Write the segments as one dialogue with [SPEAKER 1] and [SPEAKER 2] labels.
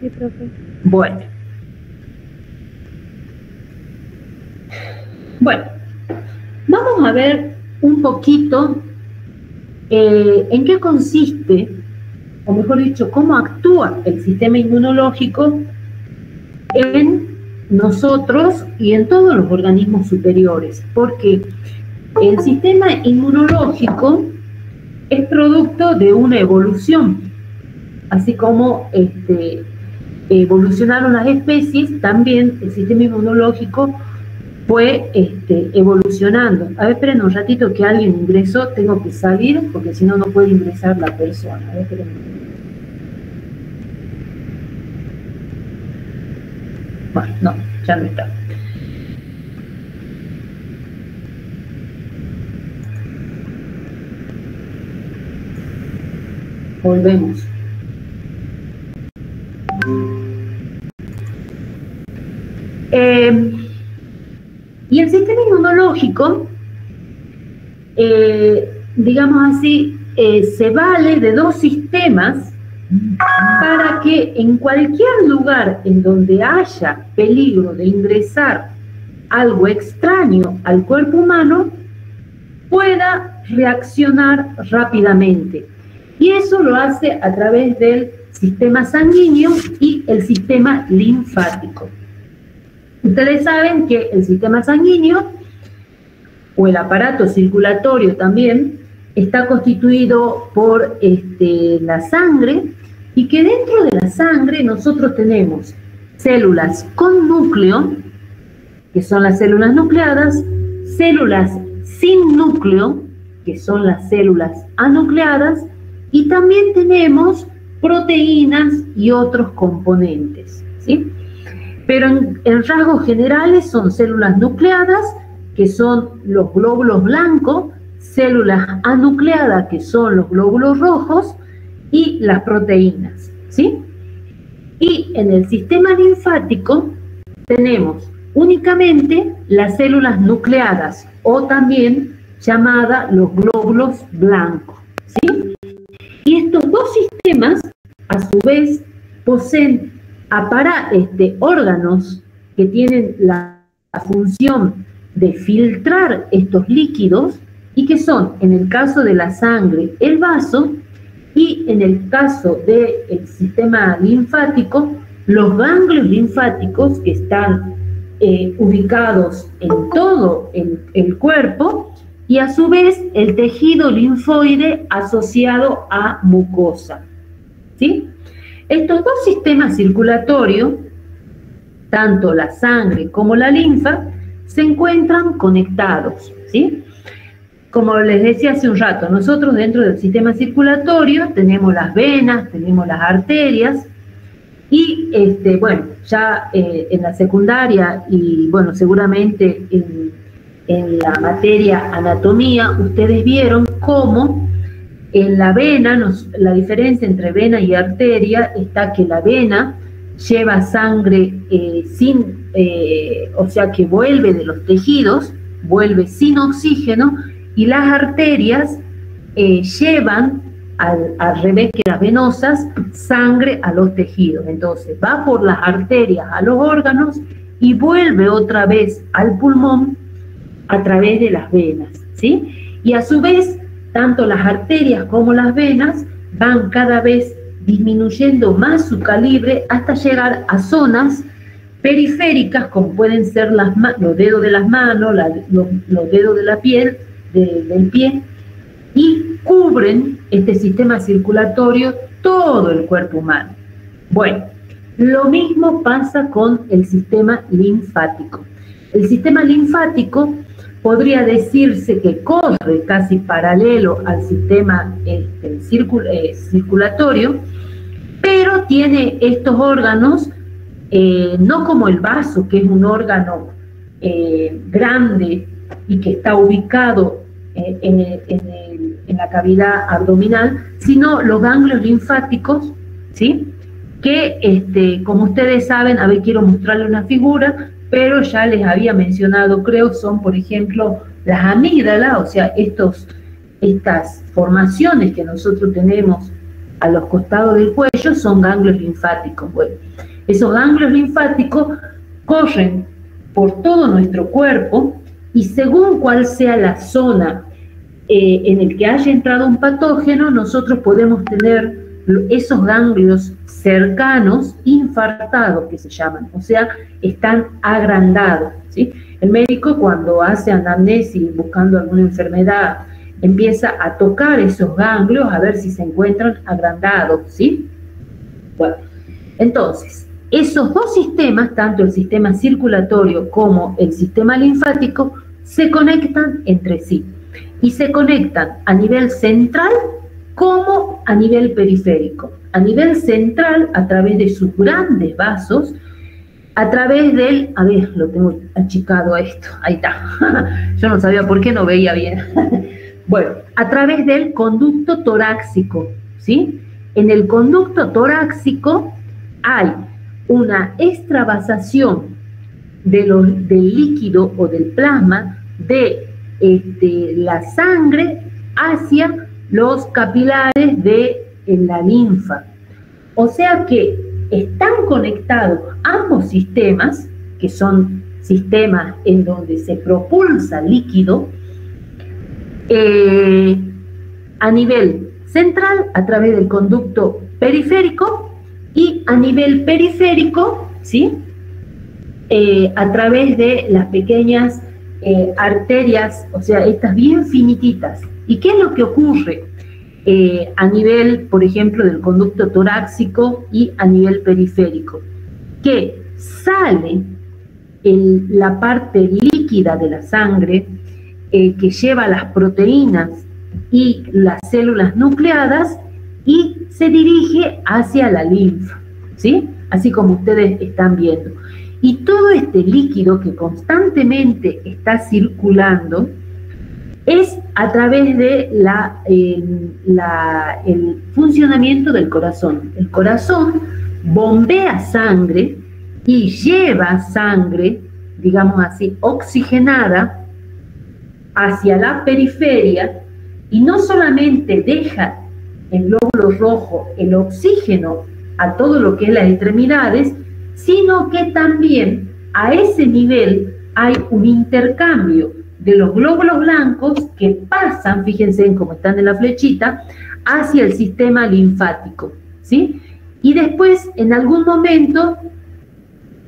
[SPEAKER 1] Sí, profe.
[SPEAKER 2] Bueno, vamos a ver un poquito en qué consiste, o mejor dicho, cómo actúa el sistema inmunológico en nosotros y en todos los organismos superiores, porque el sistema inmunológico es producto de una evolución, así como evolucionaron las especies, también el sistema inmunológico fue evolucionando. A ver, esperen un ratito que alguien ingresó, tengo que salir porque si no, no puede ingresar la persona. A ver, esperen. Bueno, no, ya no está. Volvemos. Y el sistema inmunológico, digamos así, se vale de dos sistemas para que en cualquier lugar en donde haya peligro de ingresar algo extraño al cuerpo humano, pueda reaccionar rápidamente. Y eso lo hace a través del sistema sanguíneo y el sistema linfático. Ustedes saben que el sistema sanguíneo, o el aparato circulatorio también, está constituido por la sangre, y que dentro de la sangre nosotros tenemos células con núcleo, que son las células nucleadas, células sin núcleo, que son las células anucleadas, y también tenemos proteínas y otros componentes, ¿sí? Pero en rasgos generales son células nucleadas, que son los glóbulos blancos, células anucleadas, que son los glóbulos rojos, y las proteínas, ¿sí? Y en el sistema linfático tenemos únicamente las células nucleadas, o también llamadas los glóbulos blancos, ¿sí? Y estos dos sistemas, a su vez, poseen órganos que tienen la función de filtrar estos líquidos, y que son, en el caso de la sangre, el vaso, y en el caso del sistema linfático, los ganglios linfáticos, que están ubicados en todo el cuerpo, y a su vez el tejido linfoide asociado a mucosa, ¿sí? Estos dos sistemas circulatorios, tanto la sangre como la linfa, se encuentran conectados, ¿sí? Como les decía hace un rato, nosotros dentro del sistema circulatorio tenemos las venas, tenemos las arterias, y bueno, ya en la secundaria y bueno, seguramente en la materia anatomía, ustedes vieron cómo en la vena, la diferencia entre vena y arteria está que la vena lleva sangre o sea que vuelve de los tejidos, vuelve sin oxígeno, y las arterias llevan, al revés que las venosas, sangre a los tejidos. Entonces va por las arterias a los órganos y vuelve otra vez al pulmón a través de las venas, ¿sí? Y a su vez, tanto las arterias como las venas van cada vez disminuyendo más su calibre hasta llegar a zonas periféricas, como pueden ser los dedos de las manos, los dedos de la piel, del pie, y cubren este sistema circulatorio todo el cuerpo humano. Bueno, lo mismo pasa con el sistema linfático. El sistema linfático podría decirse que corre casi paralelo al sistema circulatorio, pero tiene estos órganos, no como el vaso, que es un órgano grande y que está ubicado en la cavidad abdominal, sino los ganglios linfáticos, ¿sí? Que, como ustedes saben, a ver, quiero mostrarles una figura, pero ya les había mencionado, creo, son, por ejemplo, las amígdalas, o sea, estas formaciones que nosotros tenemos a los costados del cuello son ganglios linfáticos. Bueno, esos ganglios linfáticos corren por todo nuestro cuerpo y según cuál sea la zona en el que haya entrado un patógeno, nosotros podemos tener esos ganglios cercanos, infartados que se llaman, o sea, están agrandados, ¿sí? El médico cuando hace anamnesis buscando alguna enfermedad, empieza a tocar esos ganglios a ver si se encuentran agrandados, ¿sí? Bueno, entonces, esos dos sistemas, tanto el sistema circulatorio como el sistema linfático, se conectan entre sí. Y se conectan a nivel central como a nivel periférico. A nivel central, a través de sus grandes vasos, a través del, a ver, lo tengo achicado a esto, ahí está, yo no sabía por qué no veía bien. Bueno, a través del conducto torácico, ¿sí? En el conducto torácico hay una extravasación del líquido o del plasma de la sangre hacia los capilares de la linfa. O sea que están conectados ambos sistemas, que son sistemas en donde se propulsa líquido, a nivel central a través del conducto periférico y a nivel periférico, ¿sí? A través de las pequeñas arterias, o sea, estas bien finititas. ¿Y qué es lo que ocurre a nivel, por ejemplo, del conducto torácico y a nivel periférico? Que sale la parte líquida de la sangre que lleva las proteínas y las células nucleadas y se dirige hacia la linfa, ¿sí? Así como ustedes están viendo. Y todo este líquido que constantemente está circulando es a través de el funcionamiento del corazón. El corazón bombea sangre y lleva sangre, digamos así, oxigenada hacia la periferia y no solamente deja el glóbulo rojo el oxígeno a todo lo que es las extremidades, sino que también a ese nivel hay un intercambio de los glóbulos blancos que pasan, fíjense en cómo están en la flechita, hacia el sistema linfático, ¿sí? Y después, en algún momento,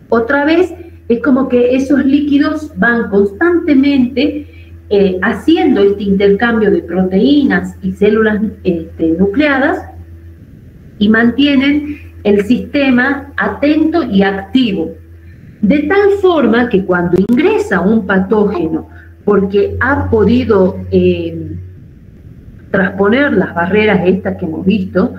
[SPEAKER 2] otra vez, es como que esos líquidos van constantemente haciendo este intercambio de proteínas y células nucleadas y mantienen el sistema atento y activo. De tal forma que cuando ingresa un patógeno, porque ha podido transponer las barreras estas que hemos visto,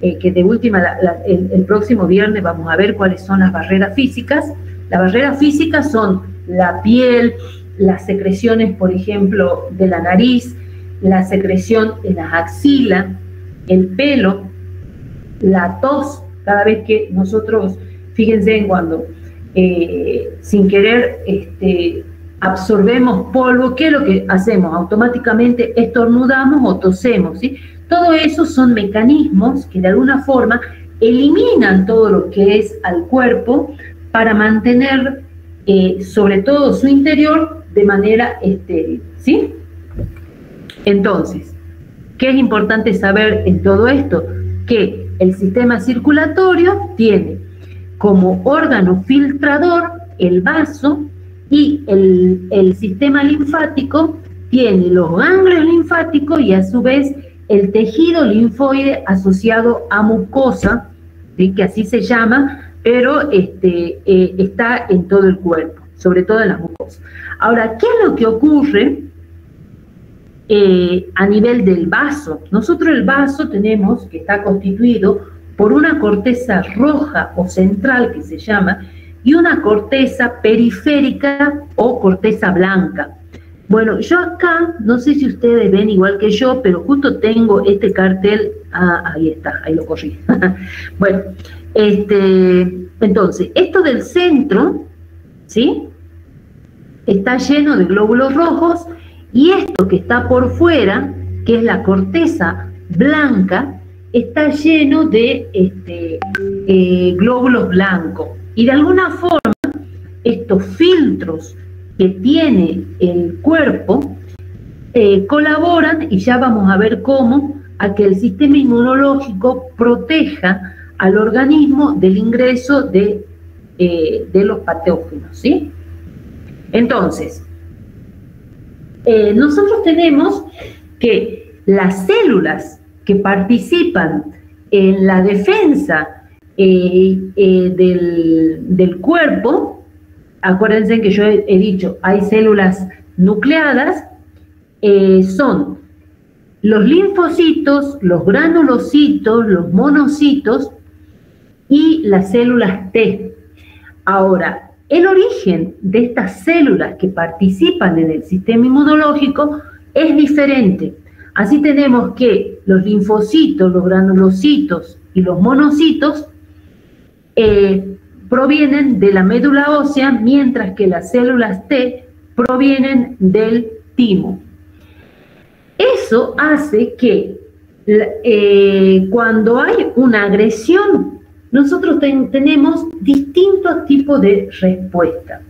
[SPEAKER 2] que de última, el próximo viernes vamos a ver cuáles son las barreras físicas. Las barreras físicas son la piel, las secreciones, por ejemplo, de la nariz, la secreción en las axilas, el pelo, la tos, cada vez que nosotros, fíjense en cuando sin querer absorbemos polvo, ¿qué es lo que hacemos? Automáticamente estornudamos o tosemos, ¿sí? Todo eso son mecanismos que de alguna forma eliminan todo lo que es al cuerpo para mantener sobre todo su interior de manera estéril, ¿sí? Entonces, ¿qué es importante saber en todo esto? Que el sistema circulatorio tiene como órgano filtrador el vaso y el sistema linfático tiene los ganglios linfáticos y a su vez el tejido linfoide asociado a mucosa, ¿sí? Que así se llama, pero está en todo el cuerpo, sobre todo en las mucosas. Ahora, ¿qué es lo que ocurre a nivel del vaso? Nosotros el vaso tenemos que está constituido por una corteza roja o central que se llama y una corteza periférica o corteza blanca. Bueno, yo acá, no sé si ustedes ven igual que yo, pero justo tengo este cartel, ahí está, ahí lo corrí. Bueno, entonces, esto del centro, ¿sí? Está lleno de glóbulos rojos y esto que está por fuera, que es la corteza blanca, está lleno de glóbulos blancos. Y de alguna forma, estos filtros que tiene el cuerpo colaboran, y ya vamos a ver cómo, a que el sistema inmunológico proteja al organismo del ingreso de los patógenos, ¿sí? Entonces, nosotros tenemos que las células que participan en la defensa del cuerpo, acuérdense que yo he dicho, hay células nucleadas, son los linfocitos, los granulocitos, los monocitos y las células T. Ahora, el origen de estas células que participan en el sistema inmunológico es diferente. Así tenemos que los linfocitos, los granulocitos y los monocitos provienen de la médula ósea, mientras que las células T provienen del timo. Eso hace que cuando hay una agresión, nosotros tenemos distintos tipos de respuesta.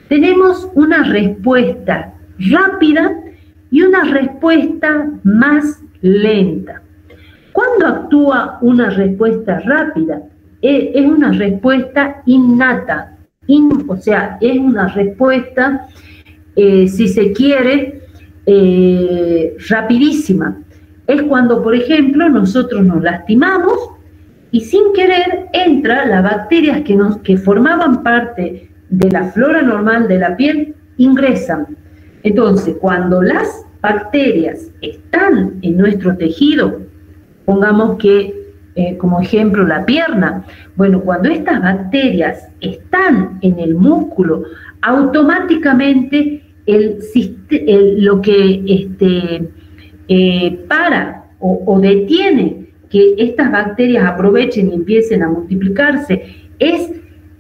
[SPEAKER 2] Tenemos una respuesta rápida y una respuesta más lenta. ¿Cuándo actúa una respuesta rápida? Es una respuesta innata, o sea, es una respuesta, si se quiere, rapidísima. Es cuando, por ejemplo, nosotros nos lastimamos y sin querer entran las bacterias que formaban parte de la flora normal de la piel, ingresan. Entonces, cuando las bacterias están en nuestro tejido, pongamos que, como ejemplo, la pierna, bueno, cuando estas bacterias están en el músculo, automáticamente lo que para o detiene que estas bacterias aprovechen y empiecen a multiplicarse es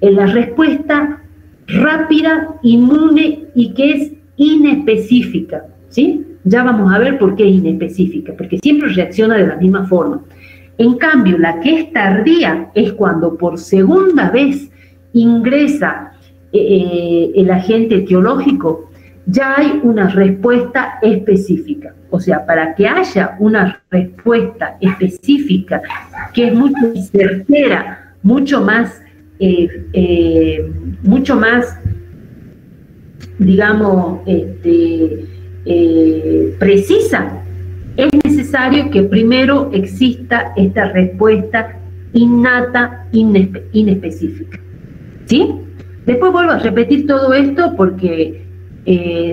[SPEAKER 2] la respuesta rápida, inmune y que es inespecífica, ¿sí? Ya vamos a ver por qué es inespecífica, porque siempre reacciona de la misma forma. En cambio, la que es tardía es cuando por segunda vez ingresa el agente etiológico, ya hay una respuesta específica. O sea, para que haya una respuesta específica, que es mucho más certera, mucho más, digamos, precisa, es necesario que primero exista esta respuesta innata, inespecífica. ¿Sí? Después vuelvo a repetir todo esto porque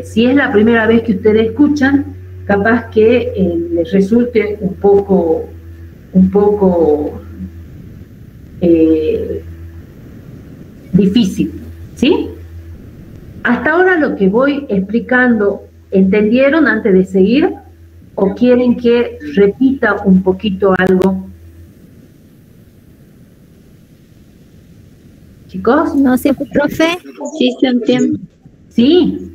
[SPEAKER 2] si es la primera vez que ustedes escuchan, capaz que les resulte un poco difícil, ¿sí? Hasta ahora lo que voy explicando, ¿entendieron antes de seguir? ¿O quieren que repita un poquito algo? ¿Chicos?
[SPEAKER 1] No sé, profe.
[SPEAKER 3] Sí, se entiende.
[SPEAKER 2] Sí.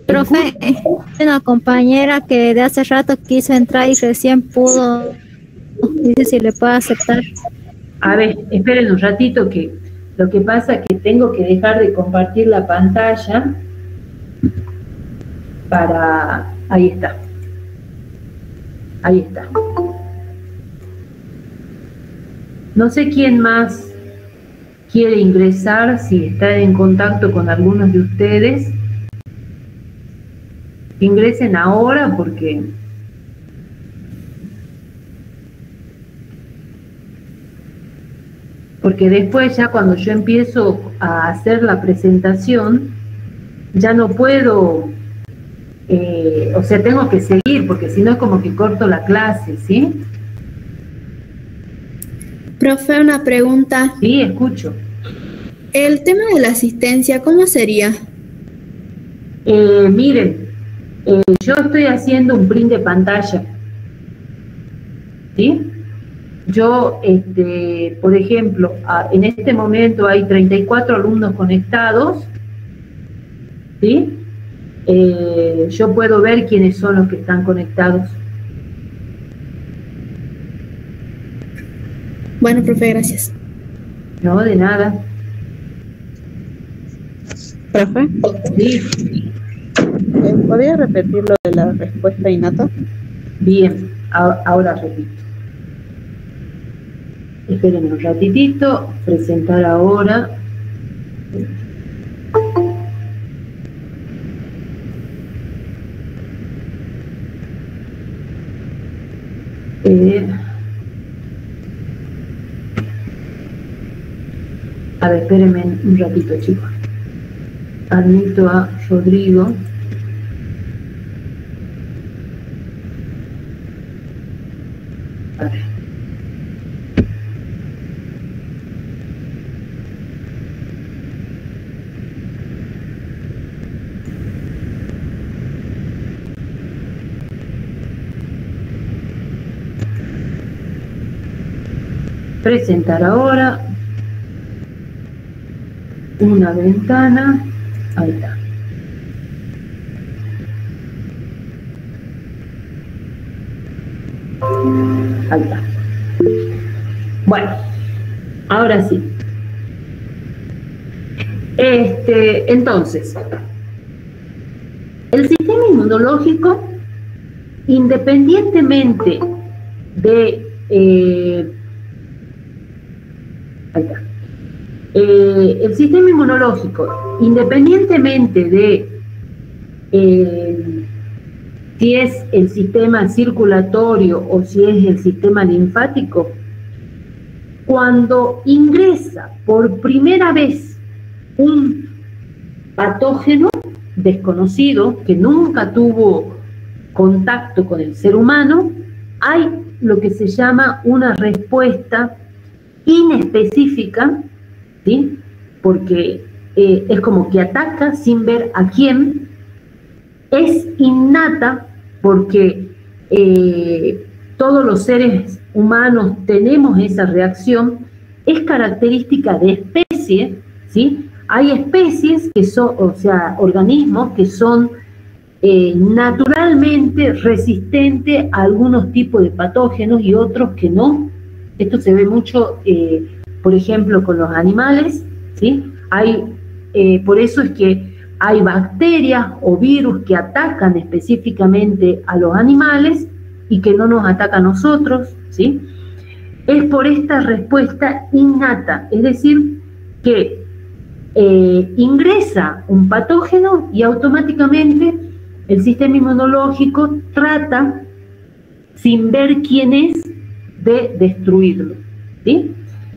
[SPEAKER 1] Profe, una compañera que de hace rato quiso entrar y recién pudo. Dice si le puedo aceptar.
[SPEAKER 2] A ver, esperen un ratito que lo que pasa es que tengo que dejar de compartir la pantalla para... Ahí está. Ahí está. No sé quién más quiere ingresar, si está en contacto con algunos de ustedes. Que ingresen ahora porque... Porque después ya cuando yo empiezo a hacer la presentación, ya no puedo, o sea, tengo que seguir, porque si no es como que corto la clase, ¿sí?
[SPEAKER 3] Profe, una pregunta.
[SPEAKER 2] Sí, escucho.
[SPEAKER 3] El tema de la asistencia, ¿cómo sería?
[SPEAKER 2] Miren, yo estoy haciendo un print de pantalla, ¿sí? Yo, por ejemplo, en este momento hay 34 alumnos conectados, ¿sí? Yo puedo ver quiénes son los que están conectados.
[SPEAKER 3] Bueno, profe, gracias.
[SPEAKER 2] No, de nada.
[SPEAKER 4] Profe,
[SPEAKER 2] Sí,
[SPEAKER 4] ¿podría repetir lo de la respuesta innata?
[SPEAKER 2] bien, ahora repito. Esperen un ratitito, presentar ahora. A ver, espérenme un ratito, chicos. Admito a Rodrigo. A ver. Presentar ahora una ventana. Ahí está. Ahí está. Bueno, ahora sí. Entonces, el sistema inmunológico, independientemente de ahí está. El sistema inmunológico, independientemente de si es el sistema circulatorio o si es el sistema linfático, cuando ingresa por primera vez un patógeno desconocido que nunca tuvo contacto con el ser humano, hay lo que se llama una respuesta inespecífica, ¿sí? Porque es como que ataca sin ver a quién, es innata porque todos los seres humanos tenemos esa reacción, es característica de especie, ¿sí? Hay especies que son, o sea, organismos que son naturalmente resistentes a algunos tipos de patógenos y otros que no. Esto se ve mucho, por ejemplo, con los animales, ¿sí? Por eso es que hay bacterias o virus que atacan específicamente a los animales y que no nos ataca a nosotros, ¿sí? Es por esta respuesta innata, es decir, que ingresa un patógeno y automáticamente el sistema inmunológico trata, sin ver quién es, de destruirlo, ¿sí?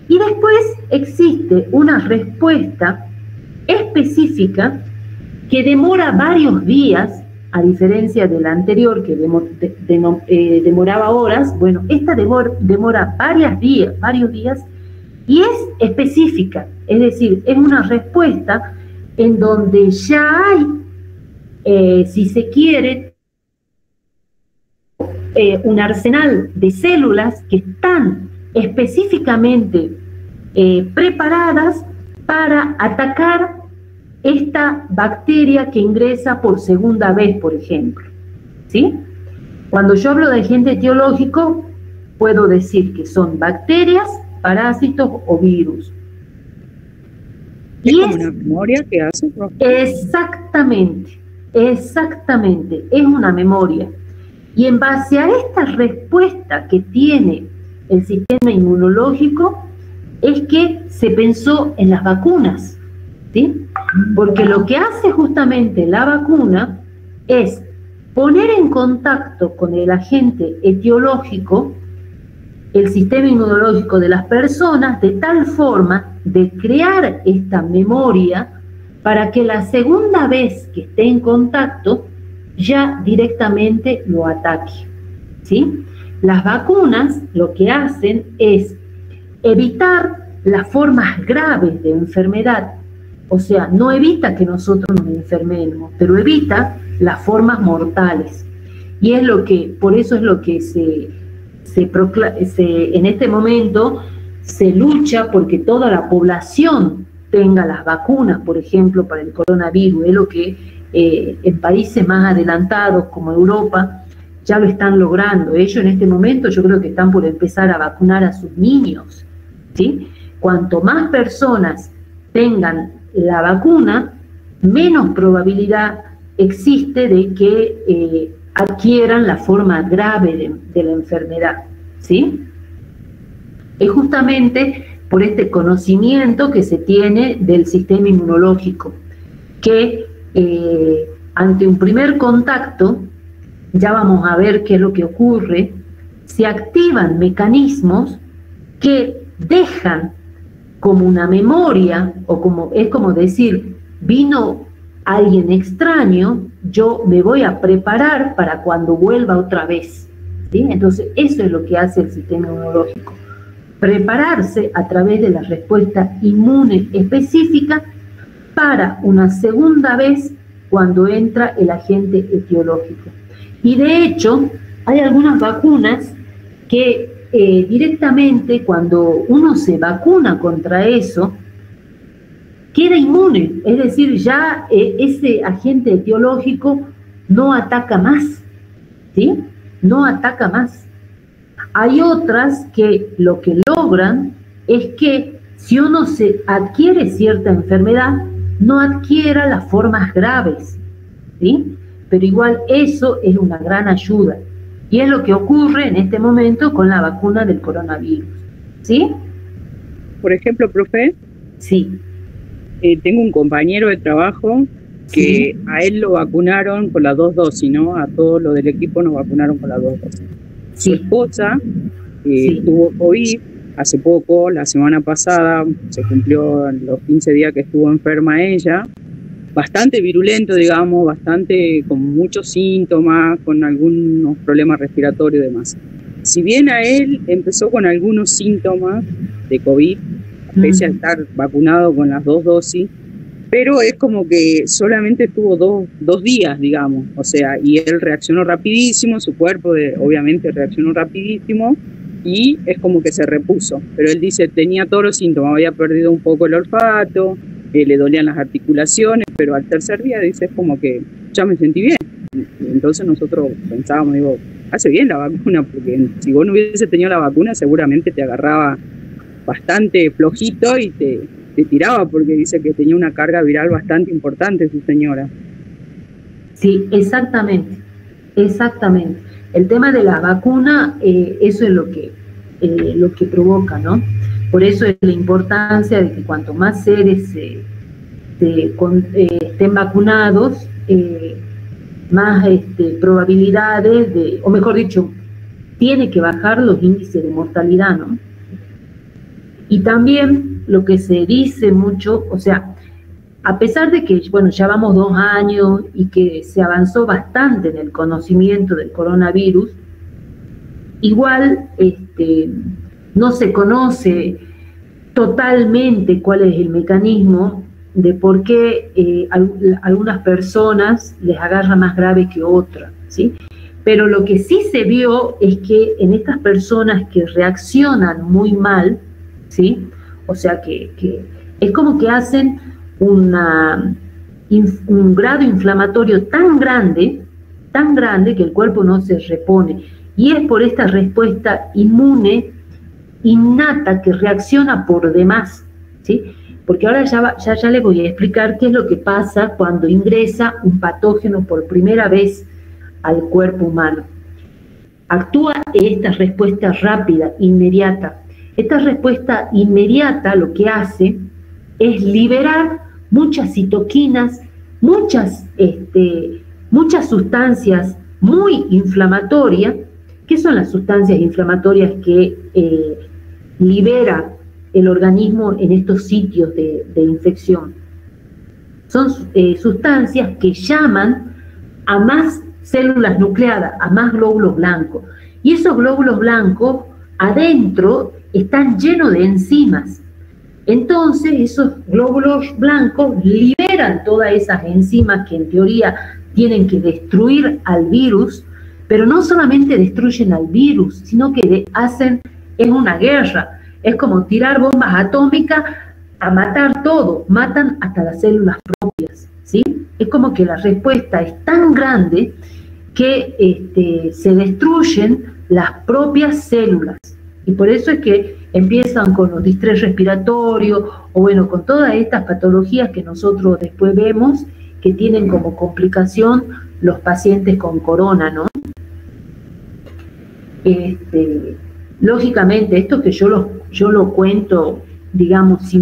[SPEAKER 2] Y después existe una respuesta específica que demora varios días, a diferencia de la anterior que demoraba horas. Bueno, esta demora varios días y es específica, es decir, es una respuesta en donde ya hay, si se quiere, un arsenal de células que están específicamente preparadas para atacar esta bacteria que ingresa por segunda vez, por ejemplo, ¿sí? Cuando yo hablo de agente etiológico, puedo decir que son bacterias, parásitos o virus.
[SPEAKER 4] ¿Es como una memoria que hace?
[SPEAKER 2] Exactamente, es una memoria. Y en base a esta respuesta que tiene el sistema inmunológico, es que se pensó en las vacunas, ¿sí? Porque lo que hace justamente la vacuna es poner en contacto con el agente etiológico el sistema inmunológico de las personas de tal forma de crear esta memoria para que la segunda vez que esté en contacto ya directamente lo ataque, ¿sí? Las vacunas lo que hacen es evitar las formas graves de enfermedad, o sea, no evita que nosotros nos enfermemos, pero evita las formas mortales. Y es lo que, por eso es lo que en este momento se lucha porque toda la población tenga las vacunas, por ejemplo, para el coronavirus. Es lo que en países más adelantados como Europa ya lo están logrando. Ellos en este momento yo creo que están por empezar a vacunar a sus niños, ¿sí? Cuanto más personas tengan la vacuna, menos probabilidad existe de que adquieran la forma grave de la enfermedad, ¿sí? Es justamente por este conocimiento que se tiene del sistema inmunológico, que ante un primer contacto, ya vamos a ver qué es lo que ocurre, se activan mecanismos que dejan como una memoria, o como es como decir, vino alguien extraño, yo me voy a preparar para cuando vuelva otra vez, ¿sí? Entonces eso es lo que hace el sistema inmunológico, prepararse a través de la respuesta inmune específica para una segunda vez cuando entra el agente etiológico. Y de hecho, hay algunas vacunas que directamente cuando uno se vacuna contra eso, queda inmune, es decir, ya ese agente etiológico no ataca más, ¿sí? No ataca más. Hay otras que lo que logran es que si uno se adquiere cierta enfermedad, no adquiera las formas graves, ¿sí? Pero igual eso es una gran ayuda. Y es lo que ocurre en este momento con la vacuna del coronavirus, ¿sí?
[SPEAKER 4] Por ejemplo, profe,
[SPEAKER 2] Sí.
[SPEAKER 4] tengo un compañero de trabajo que
[SPEAKER 2] Sí.
[SPEAKER 4] a él lo vacunaron con las 2 dosis, ¿no? A todos los del equipo nos vacunaron con las 2 dosis. Su
[SPEAKER 2] Sí.
[SPEAKER 4] esposa
[SPEAKER 2] Sí.
[SPEAKER 4] tuvo COVID hace poco, la semana pasada, se cumplió los 15 días que estuvo enferma ella, bastante virulento, digamos, bastante con muchos síntomas, con algunos problemas respiratorios y demás. Si bien a él empezó con algunos síntomas de COVID, pese a estar vacunado con las 2 dosis, pero es como que solamente estuvo dos días, digamos, o sea, y él reaccionó rapidísimo, su cuerpo obviamente reaccionó rapidísimo, y es como que se repuso, pero él dice, tenía todos los síntomas, había perdido un poco el olfato, le dolían las articulaciones, pero al tercer día dice, es como que ya me sentí bien. Entonces nosotros pensábamos, digo, hace bien la vacuna, porque si vos no hubiese tenido la vacuna seguramente te agarraba bastante flojito y te tiraba, porque dice que tenía una carga viral bastante importante su señora.
[SPEAKER 2] Sí, exactamente, exactamente. El tema de la vacuna, eso es lo que provoca, ¿no? Por eso es la importancia de que cuanto más seres estén vacunados, más probabilidades de, o mejor dicho, tiene que bajar los índices de mortalidad, ¿no? Y también lo que se dice mucho, o sea, a pesar de que, bueno, ya vamos 2 años y que se avanzó bastante en el conocimiento del coronavirus, igual no se conoce totalmente cuál es el mecanismo de por qué algunas personas les agarra más grave que otras, ¿sí? Pero lo que sí se vio es que en estas personas que reaccionan muy mal, ¿sí? O sea que es como que hacen un grado inflamatorio tan grande que el cuerpo no se repone. Y es por esta respuesta inmune innata que reacciona por demás, ¿sí? Porque ahora ya les voy a explicar qué es lo que pasa cuando ingresa un patógeno por primera vez al cuerpo humano. Actúa esta respuesta rápida, inmediata. Esta respuesta inmediata lo que hace es liberar muchas citoquinas, muchas sustancias muy inflamatorias. ¿Qué son las sustancias inflamatorias que libera el organismo en estos sitios de infección? Son sustancias que llaman a más células nucleadas, a más glóbulos blancos. Y esos glóbulos blancos adentro están llenos de enzimas. Entonces esos glóbulos blancos liberan todas esas enzimas que en teoría tienen que destruir al virus, pero no solamente destruyen al virus, sino que es una guerra, es como tirar bombas atómicas a matar todo, matan hasta las células propias, ¿sí? Es como que la respuesta es tan grande que se destruyen las propias células. Y por eso es que empiezan con los distrés respiratorios, o bueno, con todas estas patologías que nosotros después vemos que tienen como complicación los pacientes con corona, ¿no? Lógicamente, esto que yo lo cuento, digamos,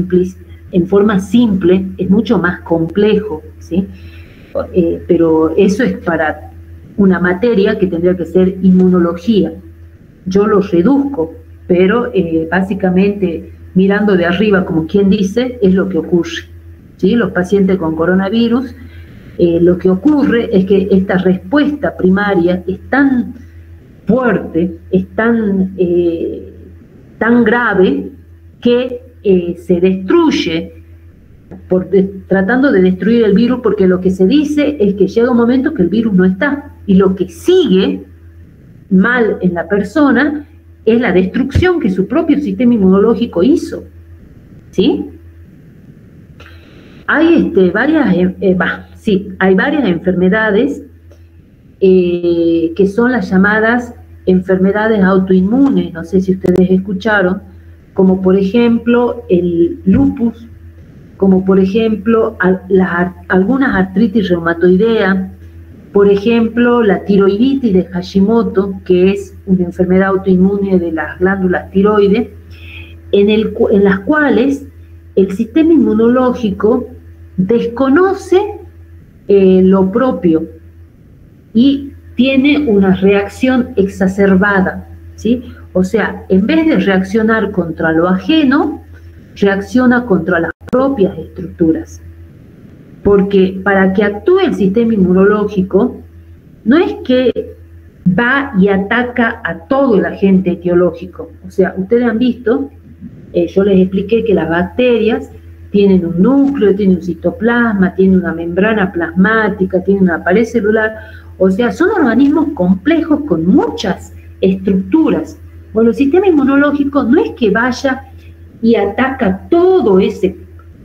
[SPEAKER 2] en forma simple, es mucho más complejo, ¿sí? Pero eso es para una materia que tendría que ser inmunología. Yo lo reduzco, pero básicamente, mirando de arriba, como quien dice, es lo que ocurre, ¿sí? Los pacientes con coronavirus, lo que ocurre es que esta respuesta primaria es tan fuerte, es tan grave, que se destruye tratando de destruir el virus, porque lo que se dice es que llega un momento que el virus no está, y lo que sigue mal en la persona es la destrucción que su propio sistema inmunológico hizo, ¿sí? Hay varias enfermedades que son las llamadas enfermedades autoinmunes, no sé si ustedes escucharon, como por ejemplo el lupus, como por ejemplo algunas artritis reumatoidea, por ejemplo la tiroiditis de Hashimoto, que es una enfermedad autoinmune de las glándulas tiroides, en las cuales el sistema inmunológico desconoce lo propio y tiene una reacción exacerbada, ¿sí? O sea, en vez de reaccionar contra lo ajeno, reacciona contra las propias estructuras. Porque para que actúe el sistema inmunológico, no es que va y ataca a todo el agente etiológico. O sea, ustedes han visto, yo les expliqué que las bacterias tienen un núcleo, tienen un citoplasma, tienen una membrana plasmática, tienen una pared celular. O sea, son organismos complejos con muchas estructuras. Bueno, el sistema inmunológico no es que vaya y ataca todo ese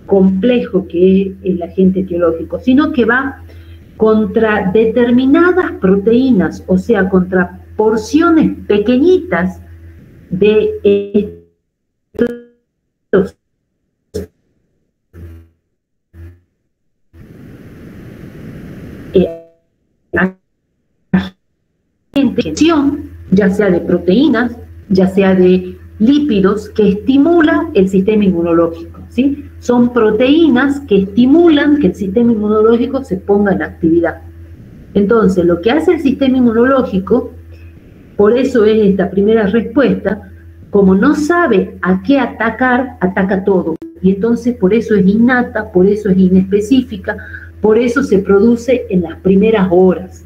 [SPEAKER 2] complejo que es el agente etiológico, sino que va contra determinadas proteínas, o sea, contra porciones pequeñitas de estos ya sea de proteínas, ya sea de lípidos, que estimula el sistema inmunológico, ¿sí? Son proteínas que estimulan que el sistema inmunológico se ponga en actividad. Entonces, lo que hace el sistema inmunológico, por eso es esta primera respuesta, como no sabe a qué atacar, ataca todo. Y entonces por eso es innata, por eso es inespecífica, por eso se produce en las primeras horas.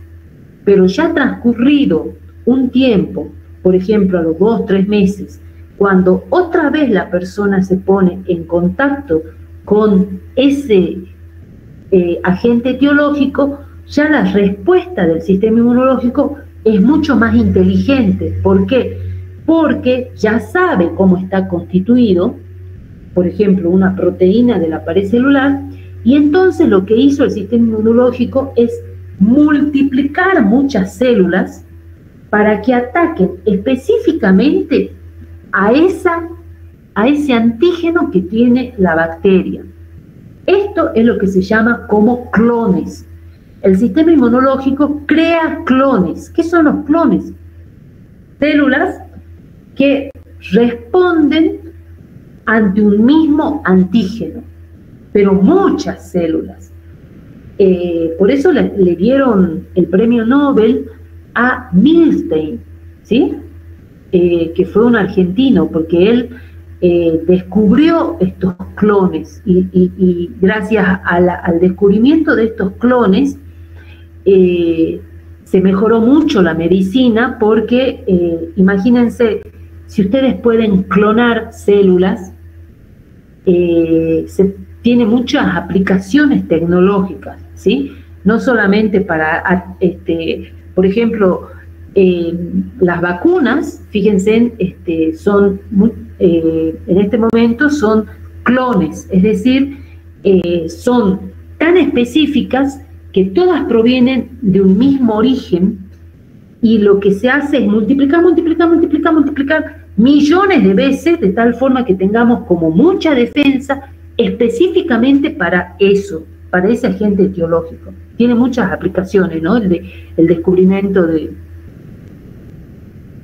[SPEAKER 2] Pero ya transcurrido un tiempo, por ejemplo a los 2 o 3 meses, cuando otra vez la persona se pone en contacto con ese agente etiológico, ya la respuesta del sistema inmunológico es mucho más inteligente. ¿Por qué? Porque ya sabe cómo está constituido, por ejemplo, una proteína de la pared celular, y entonces lo que hizo el sistema inmunológico es multiplicar muchas células para que ataquen específicamente a ese antígeno que tiene la bacteria. Esto es lo que se llama como clones. El sistema inmunológico crea clones. ¿Qué son los clones? Células que responden ante un mismo antígeno, pero muchas células. Por eso le dieron el premio Nobel a Milstein, ¿sí? Que fue un argentino, porque él descubrió estos clones y gracias al descubrimiento de estos clones se mejoró mucho la medicina, porque imagínense, si ustedes pueden clonar células, tiene muchas aplicaciones tecnológicas, ¿sí? No solamente para, por ejemplo, las vacunas, fíjense, en este momento son clones, es decir, son tan específicas que todas provienen de un mismo origen, y lo que se hace es multiplicar, multiplicar, multiplicar, multiplicar millones de veces, de tal forma que tengamos como mucha defensa específicamente para eso, para ese agente etiológico. Tiene muchas aplicaciones, ¿no? El descubrimiento de...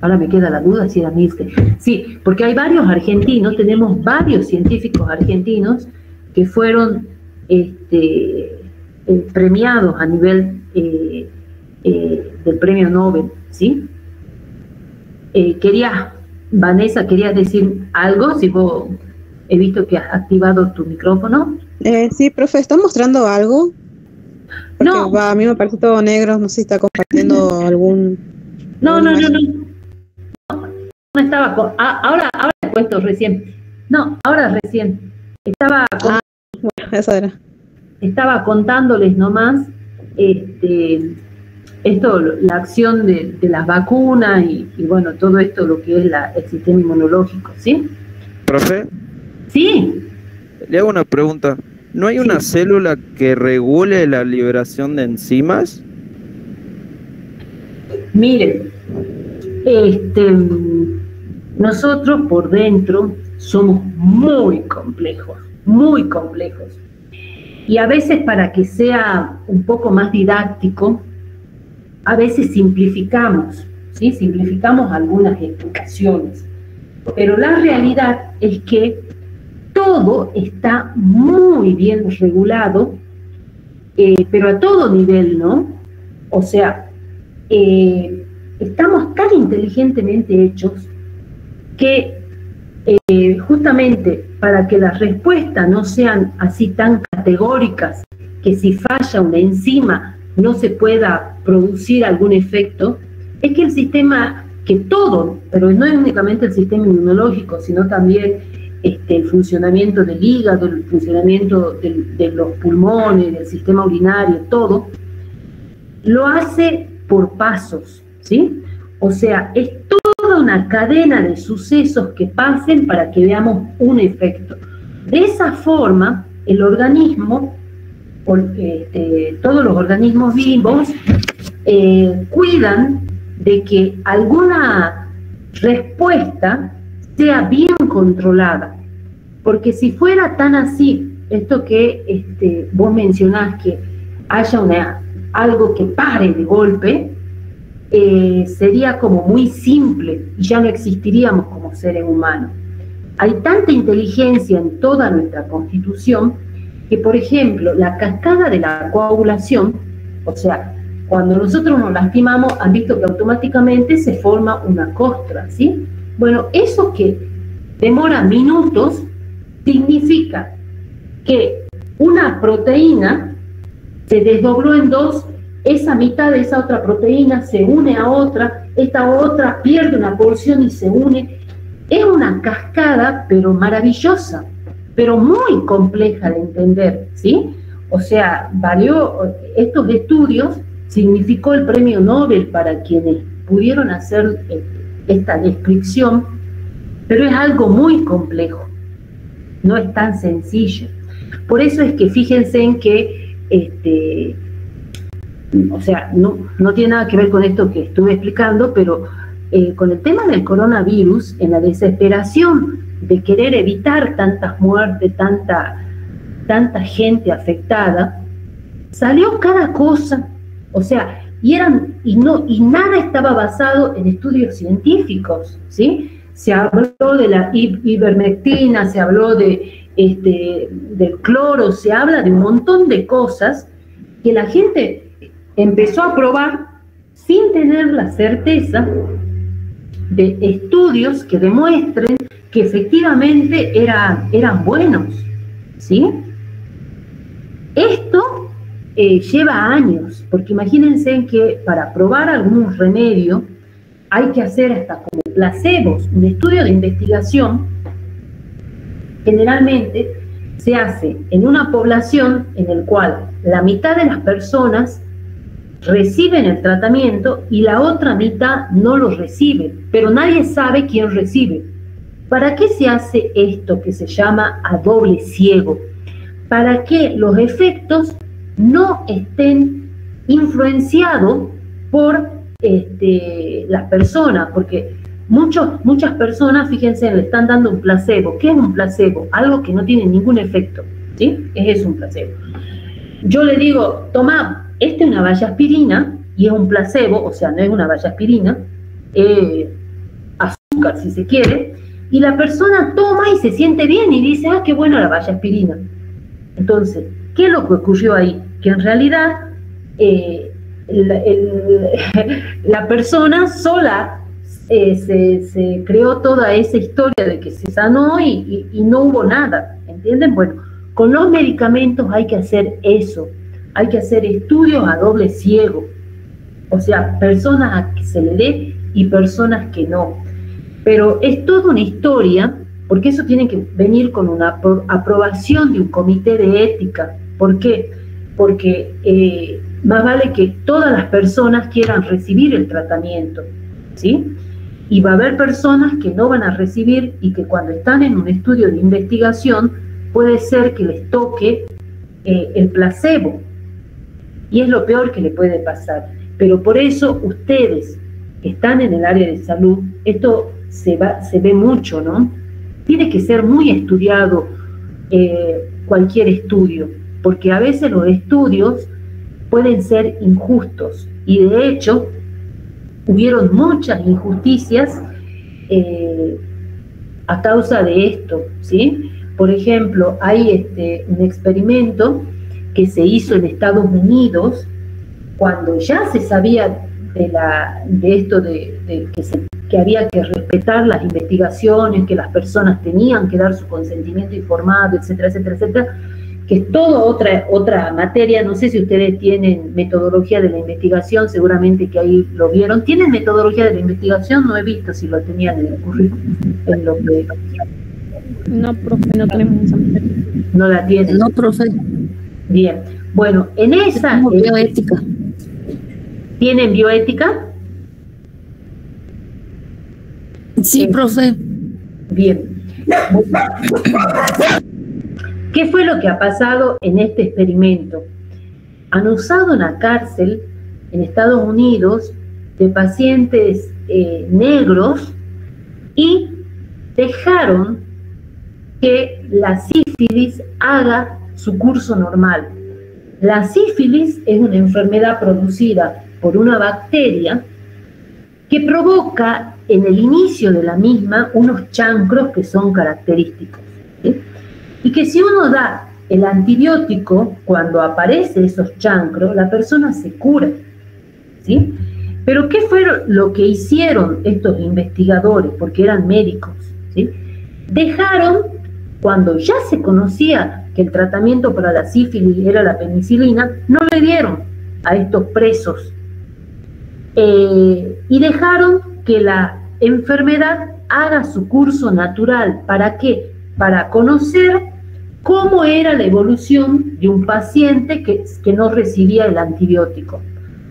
[SPEAKER 2] Ahora me queda la duda si era Milke. Sí, porque hay varios argentinos, tenemos varios científicos argentinos que fueron premiados a nivel del premio Nobel, ¿sí? Vanessa, ¿querías decir algo? Si vos he visto que has activado tu micrófono.
[SPEAKER 5] Sí, profe, ¿está mostrando algo? Porque,
[SPEAKER 2] No.
[SPEAKER 5] A mí me parece todo negro, no sé si está compartiendo algún...
[SPEAKER 2] No estaba ahora he puesto recién. No, ahora recién.
[SPEAKER 5] Bueno, eso era.
[SPEAKER 2] Estaba contándoles nomás la acción de las vacunas y bueno, todo esto, lo que es el sistema inmunológico, ¿sí?
[SPEAKER 6] ¿Profe?
[SPEAKER 2] Sí.
[SPEAKER 6] Le hago una pregunta. ¿No hay una célula que regule la liberación de enzimas?
[SPEAKER 2] Miren, nosotros por dentro somos muy complejos, muy complejos. Y a veces, para que sea un poco más didáctico, a veces simplificamos, ¿sí? Simplificamos algunas explicaciones. Pero la realidad es que todo está muy bien regulado, pero a todo nivel, ¿no? O sea, estamos tan inteligentemente hechos que justamente para que las respuestas no sean así tan categóricas, que si falla una enzima no se pueda producir algún efecto, es que el sistema, que todo, pero no es únicamente el sistema inmunológico, sino también el funcionamiento del hígado, el funcionamiento de los pulmones, del sistema urinario, todo, lo hace por pasos, ¿sí? O sea, es toda una cadena de sucesos que pasen para que veamos un efecto. De esa forma, el organismo, todos los organismos vivos, cuidan de que alguna respuesta sea bien controlada. Porque si fuera tan así, esto que vos mencionás, que haya algo que pare de golpe, sería como muy simple y ya no existiríamos como seres humanos. Hay tanta inteligencia en toda nuestra constitución que, por ejemplo, la cascada de la coagulación, o sea, cuando nosotros nos lastimamos, han visto que automáticamente se forma una costra, ¿sí? Bueno, eso que demora minutos significa que una proteína se desdobló en dos, esa mitad de esa otra proteína se une a otra, esta otra pierde una porción y se une. Es una cascada, pero maravillosa, pero muy compleja de entender, ¿sí? O sea, estos estudios significó el premio Nobel para quienes pudieron hacer esta descripción, pero es algo muy complejo, no es tan sencillo. Por eso es que fíjense en que o sea, no tiene nada que ver con esto que estuve explicando, pero con el tema del coronavirus, en la desesperación de querer evitar tantas muertes, tanta gente afectada, salió cada cosa, o sea, y nada estaba basado en estudios científicos, ¿sí? Se habló de la ivermectina, se habló del cloro, se habla de un montón de cosas que la gente empezó a probar sin tener la certeza de estudios que demuestren que efectivamente eran buenos, ¿sí? Esto lleva años, porque imagínense que para probar algún remedio hay que hacer hasta como placebos. Un estudio de investigación generalmente se hace en una población en el cual la mitad de las personas reciben el tratamiento y la otra mitad no lo recibe, pero nadie sabe quién recibe. ¿Para qué se hace esto que se llama a doble ciego? Para que los efectos no estén influenciados por las personas, porque muchas personas, fíjense, le están dando un placebo. ¿Qué es un placebo? Algo que no tiene ningún efecto, ¿sí? Es un placebo. Yo le digo, toma, esta es una vallaspirina y es un placebo, o sea, no es una vallaspirina, azúcar si se quiere, y la persona toma y se siente bien y dice, qué buena la vallaspirina. Entonces, ¿qué es lo que ocurrió ahí? Que en realidad la persona sola se creó toda esa historia de que se sanó y no hubo nada, ¿entienden? Bueno, con los medicamentos hay que hacer eso, hay que hacer estudios a doble ciego, o sea, personas a que se le dé y personas que no. Pero es toda una historia, porque eso tiene que venir con una aprobación de un comité de ética. ¿Por qué? Porque más vale que todas las personas quieran recibir el tratamiento, ¿sí? Y va a haber personas que no van a recibir y que cuando están en un estudio de investigación puede ser que les toque el placebo. Y es lo peor que le puede pasar. Pero por eso ustedes que están en el área de salud, esto se ve mucho, ¿no? Tiene que ser muy estudiado cualquier estudio, porque a veces los estudios pueden ser injustos y de hecho hubieron muchas injusticias a causa de esto, ¿sí? Por ejemplo, hay un experimento que se hizo en Estados Unidos cuando ya se sabía de esto que había que respetar las investigaciones, que las personas tenían que dar su consentimiento informado, etcétera, etcétera, etcétera, que es toda otra materia. No sé si ustedes tienen metodología de la investigación, seguramente que ahí lo vieron. ¿Tienen metodología de la investigación? No he visto si lo tenían en el currículum.
[SPEAKER 7] No, profe, no tenemos esa materia.
[SPEAKER 2] ¿No la tienen?
[SPEAKER 5] No, profe.
[SPEAKER 2] Bien. Bueno, en esa...
[SPEAKER 5] bioética.
[SPEAKER 2] ¿Tienen bioética?
[SPEAKER 5] Sí, profe.
[SPEAKER 2] Bien. ¿Qué fue lo que ha pasado en este experimento? Han usado una cárcel en Estados Unidos de pacientes negros y dejaron que la sífilis haga su curso normal. La sífilis es una enfermedad producida por una bacteria que provoca en el inicio de la misma unos chancros que son característicos, ¿sí? Y que si uno da el antibiótico, cuando aparecen esos chancros, la persona se cura, ¿sí? Pero ¿qué fue lo que hicieron estos investigadores? Porque eran médicos, ¿sí? Dejaron, cuando ya se conocía que el tratamiento para la sífilis era la penicilina, no le dieron a estos presos. Y dejaron que la enfermedad haga su curso natural. ¿Para qué? Para conocer cómo era la evolución de un paciente que no recibía el antibiótico.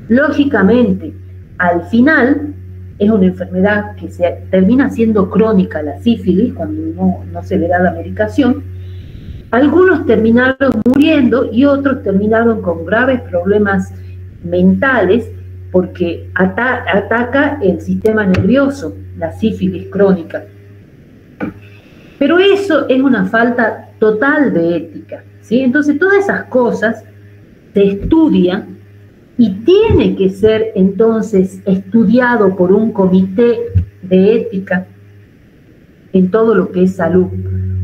[SPEAKER 2] Lógicamente, al final, es una enfermedad que se termina siendo crónica, la sífilis, cuando no se le da la medicación. Algunos terminaron muriendo y otros terminaron con graves problemas mentales porque ataca el sistema nervioso, la sífilis crónica. Pero eso es una falta total de ética, ¿sí? Entonces todas esas cosas se estudian y tiene que ser entonces estudiado por un comité de ética en todo lo que es salud,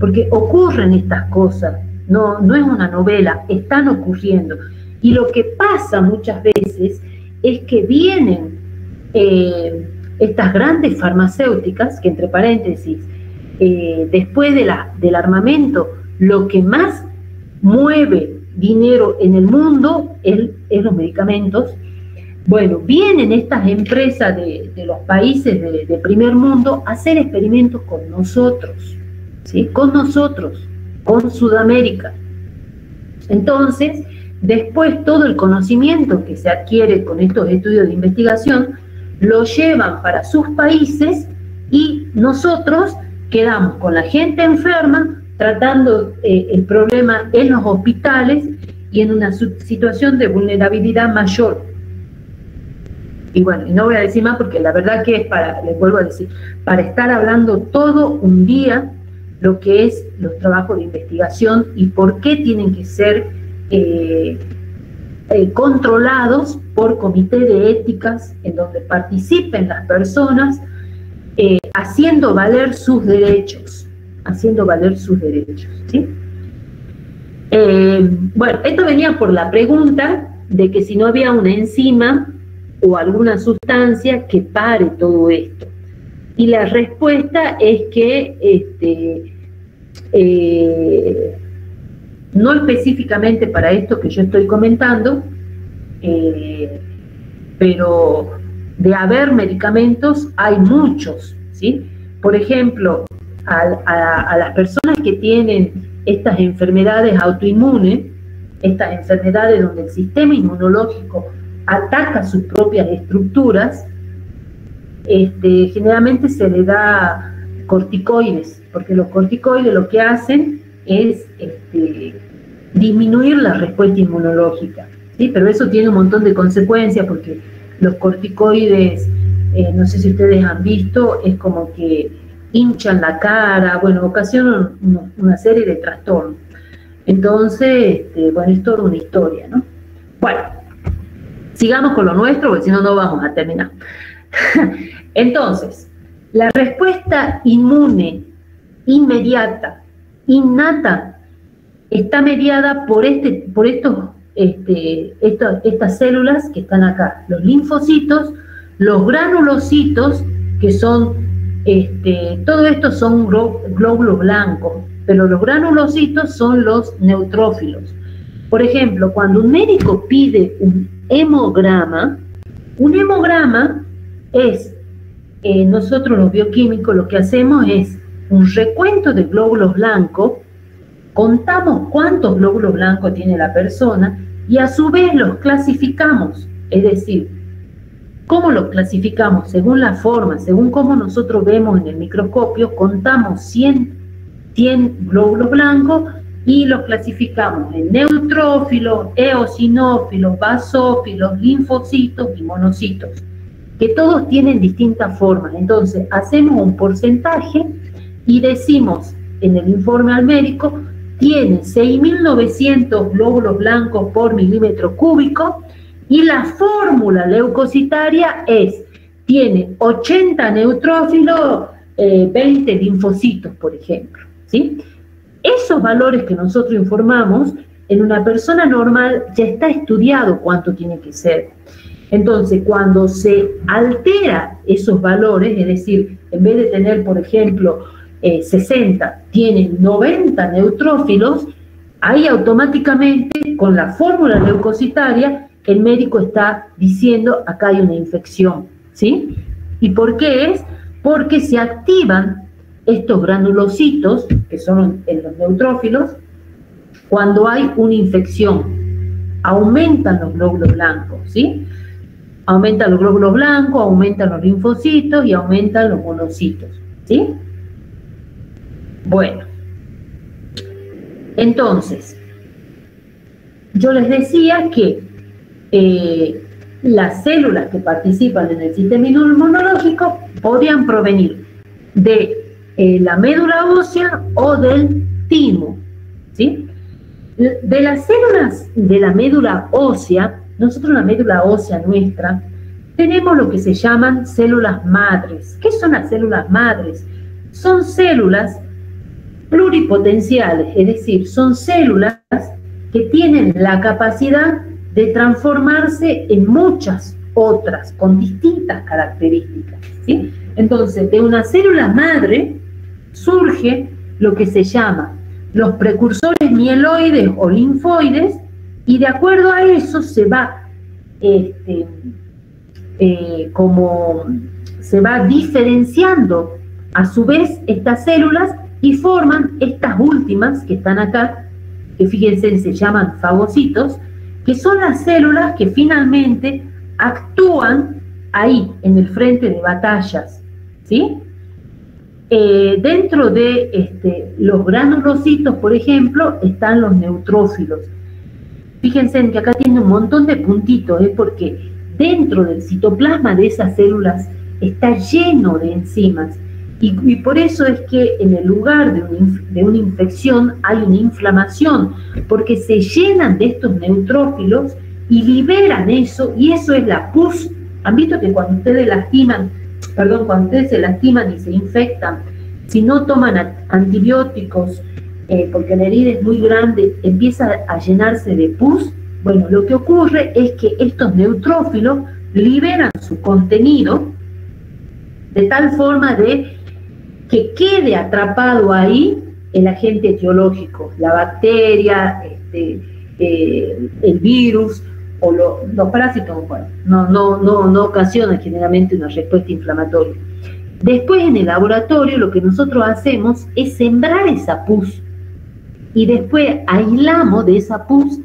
[SPEAKER 2] porque ocurren estas cosas, no es una novela, están ocurriendo. Y lo que pasa muchas veces es que vienen estas grandes farmacéuticas, que entre paréntesis, después del armamento, lo que más mueve dinero en el mundo es los medicamentos. Bueno, vienen estas empresas de los países de primer mundo a hacer experimentos con nosotros, ¿sí? Con nosotros, con Sudamérica. Entonces, después todo el conocimiento que se adquiere con estos estudios de investigación lo llevan para sus países y nosotros quedamos con la gente enferma tratando el problema en los hospitales y en una situación de vulnerabilidad mayor. Y bueno, y no voy a decir más porque la verdad que es para, les vuelvo a decir, para estar hablando todo un día lo que es los trabajos de investigación y por qué tienen que ser controlados por comité de éticas en donde participen las personas haciendo valer sus derechos, ¿sí? Bueno, esto venía por la pregunta de que si no había una enzima o alguna sustancia que pare todo esto. Y la respuesta es que no específicamente para esto que yo estoy comentando, pero de haber medicamentos hay muchos, ¿sí? Por ejemplo, a las personas que tienen estas enfermedades autoinmunes, estas enfermedades donde el sistema inmunológico ataca sus propias estructuras, generalmente se le da corticoides, porque los corticoides lo que hacen es disminuir la respuesta inmunológica, ¿sí? Pero eso tiene un montón de consecuencias, porque los corticoides, no sé si ustedes han visto, es como que hinchan la cara, bueno, ocasionan una serie de trastornos. Entonces, bueno, es toda una historia, ¿no? Bueno, sigamos con lo nuestro, porque si no, no vamos a terminar. Entonces, la respuesta inmune, inmediata, innata, está mediada por estas células que están acá, los linfocitos, los granulocitos, que son, todo esto son glóbulos blancos, pero los granulocitos son los neutrófilos. Por ejemplo, cuando un médico pide un hemograma es, nosotros los bioquímicos lo que hacemos es un recuento de glóbulos blancos, contamos cuántos glóbulos blancos tiene la persona y a su vez los clasificamos, es decir, ¿cómo los clasificamos? Según la forma, según cómo nosotros vemos en el microscopio, contamos 100 glóbulos blancos y los clasificamos en neutrófilos, eosinófilos, basófilos, linfocitos y monocitos, que todos tienen distintas formas. Entonces, hacemos un porcentaje y decimos en el informe al médico, tiene 6.900 glóbulos blancos por milímetro cúbico, y la fórmula leucocitaria tiene 80 neutrófilos, 20 linfocitos, por ejemplo, ¿sí? Esos valores que nosotros informamos, en una persona normal ya está estudiado cuánto tiene que ser. Entonces, cuando se altera esos valores, es decir, en vez de tener, por ejemplo, 60, tienen 90 neutrófilos, ahí automáticamente, con la fórmula leucocitaria, el médico está diciendo, acá hay una infección, ¿sí? ¿Y por qué es? Porque se activan estos granulocitos, que son los neutrófilos, cuando hay una infección. Aumentan los glóbulos blancos, ¿sí? Aumentan los glóbulos blancos, aumentan los linfocitos y aumentan los monocitos, ¿sí? Bueno, entonces, yo les decía que las células que participan en el sistema inmunológico podían provenir de la médula ósea o del timo, ¿sí? De las células de la médula ósea, nosotros en la médula ósea nuestra tenemos lo que se llaman células madres. ¿Qué son las células madres? Son células pluripotenciales, es decir, son células que tienen la capacidad de transformarse en muchas otras, con distintas características, ¿sí? Entonces, de una célula madre surge lo que se llama los precursores mieloides o linfoides, y de acuerdo a eso se va se va diferenciando a su vez estas células y forman estas últimas que están acá, que fíjense, se llaman fagocitos, que son las células que finalmente actúan ahí, en el frente de batallas, ¿sí? Dentro de los granulocitos, por ejemplo, están los neutrófilos. Fíjense que acá tiene un montón de puntitos, porque dentro del citoplasma de esas células está lleno de enzimas. Y por eso es que en el lugar de una infección hay una inflamación, porque se llenan de estos neutrófilos y liberan eso, y eso es la pus. ¿Han visto que cuando ustedes se lastiman y se infectan, si no toman antibióticos, porque la herida es muy grande, empieza a llenarse de pus? Bueno, lo que ocurre es que estos neutrófilos liberan su contenido de tal forma de que quede atrapado ahí el agente etiológico, la bacteria, el virus o los parásitos. Bueno, no ocasionan generalmente una respuesta inflamatoria. Después en el laboratorio lo que nosotros hacemos es sembrar esa pus y después aislamos de esa pus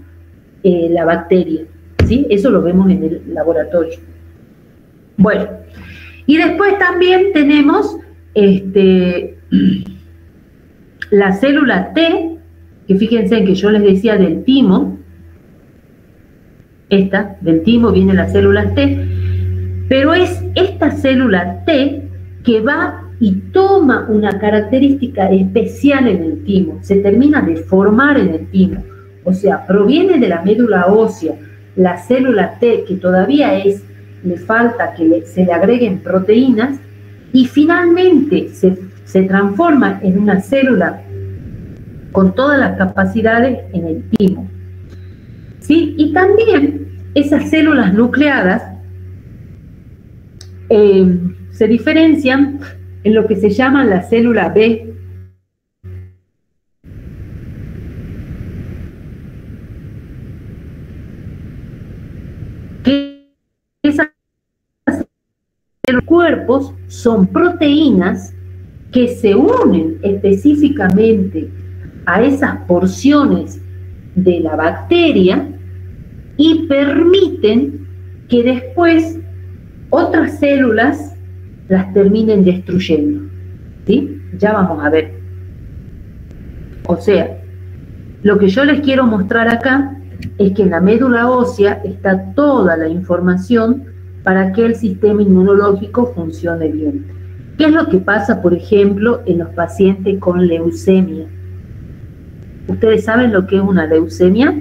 [SPEAKER 2] la bacteria, ¿sí? Eso lo vemos en el laboratorio. Bueno, y después también tenemos la célula T, que fíjense en que yo les decía del timo, del timo viene la célula T, pero es esta célula T que va y toma una característica especial en el timo, se termina de formar en el timo, o sea, proviene de la médula ósea, la célula T que todavía le falta que se le agreguen proteínas, y finalmente se transforma en una célula con todas las capacidades en el timo, ¿sí? Y también esas células nucleadas se diferencian en lo que se llama la célula B. Los cuerpos son proteínas que se unen específicamente a esas porciones de la bacteria y permiten que después otras células las terminen destruyendo, ¿sí? Ya vamos a ver. O sea, lo que yo les quiero mostrar acá es que en la médula ósea está toda la información para que el sistema inmunológico funcione bien. ¿Qué es lo que pasa, por ejemplo, en los pacientes con leucemia? ¿Ustedes saben lo que es una leucemia?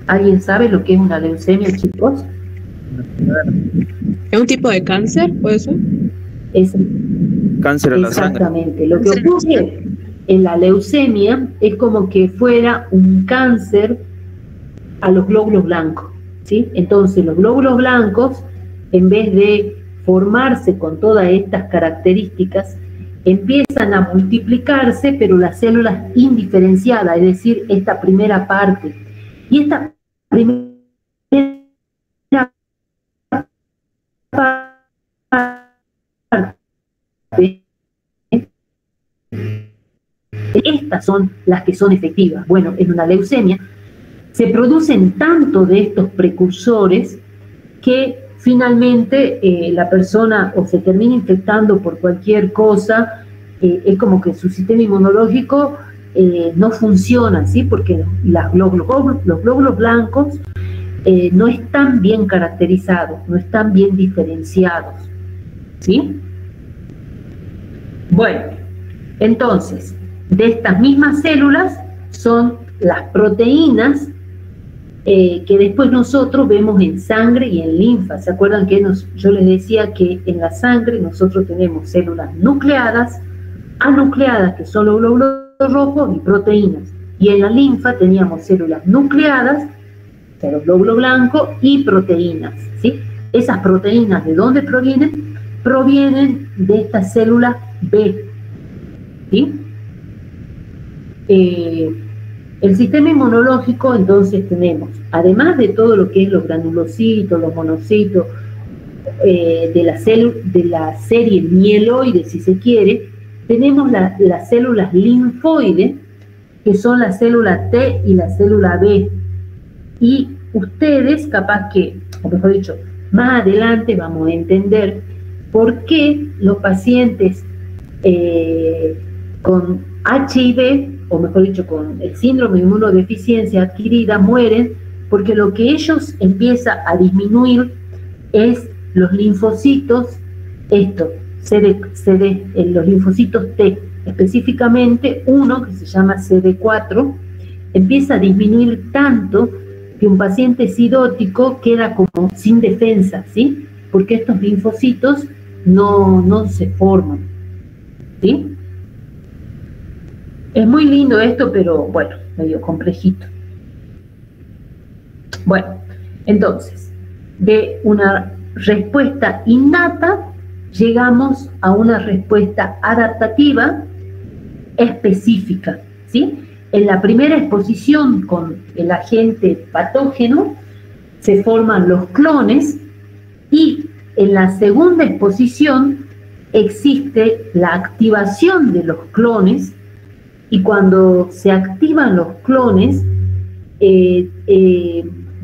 [SPEAKER 2] ¿Alguien sabe lo que es una leucemia, chicos?
[SPEAKER 5] ¿Es un tipo de cáncer, puede ser?
[SPEAKER 2] Es
[SPEAKER 6] Cáncer en la sangre.
[SPEAKER 2] exactamente. Lo que ocurre en la leucemia es como que fuera un cáncer a los glóbulos blancos, ¿sí? Entonces los glóbulos blancos, en vez de formarse con todas estas características, empiezan a multiplicarse, pero las células indiferenciadas, es decir, esta primera parte. Y esta primera parte, estas son las que son efectivas. Bueno, en una leucemia se producen tanto de estos precursores que finalmente la persona o se termina infectando por cualquier cosa, es como que su sistema inmunológico no funciona, ¿sí? Porque los glóbulos blancos no están bien caracterizados, no están bien diferenciados, ¿sí? Bueno, entonces, de estas mismas células son las proteínas que después nosotros vemos en sangre y en linfa. ¿Se acuerdan que yo les decía que en la sangre nosotros tenemos células nucleadas, anucleadas, que son los glóbulos rojos, y proteínas? Y en la linfa teníamos células nucleadas, o sea, los glóbulos blancos, y proteínas, ¿sí? Esas proteínas, ¿de dónde provienen? Provienen de esta célula B, ¿sí? El sistema inmunológico, entonces tenemos, además de todo lo que es los granulocitos, los monocitos, de la serie mieloide, si se quiere, tenemos las células linfoides, que son la célula T y la célula B. Y ustedes, capaz que, o mejor dicho, más adelante vamos a entender por qué los pacientes con HIV, o mejor dicho, con el síndrome de inmunodeficiencia adquirida, mueren Porque lo que ellos empiezan a disminuir es los linfocitos, los linfocitos T, específicamente uno que se llama CD4, empieza a disminuir tanto que un paciente sidótico queda como sin defensa, ¿sí? Porque estos linfocitos no se forman, ¿sí? Es muy lindo esto, pero bueno, medio complejito. Bueno, entonces, de una respuesta innata llegamos a una respuesta adaptativa específica, ¿sí? En la primera exposición con el agente patógeno se forman los clones y en la segunda exposición existe la activación de los clones, y cuando se activan los clones,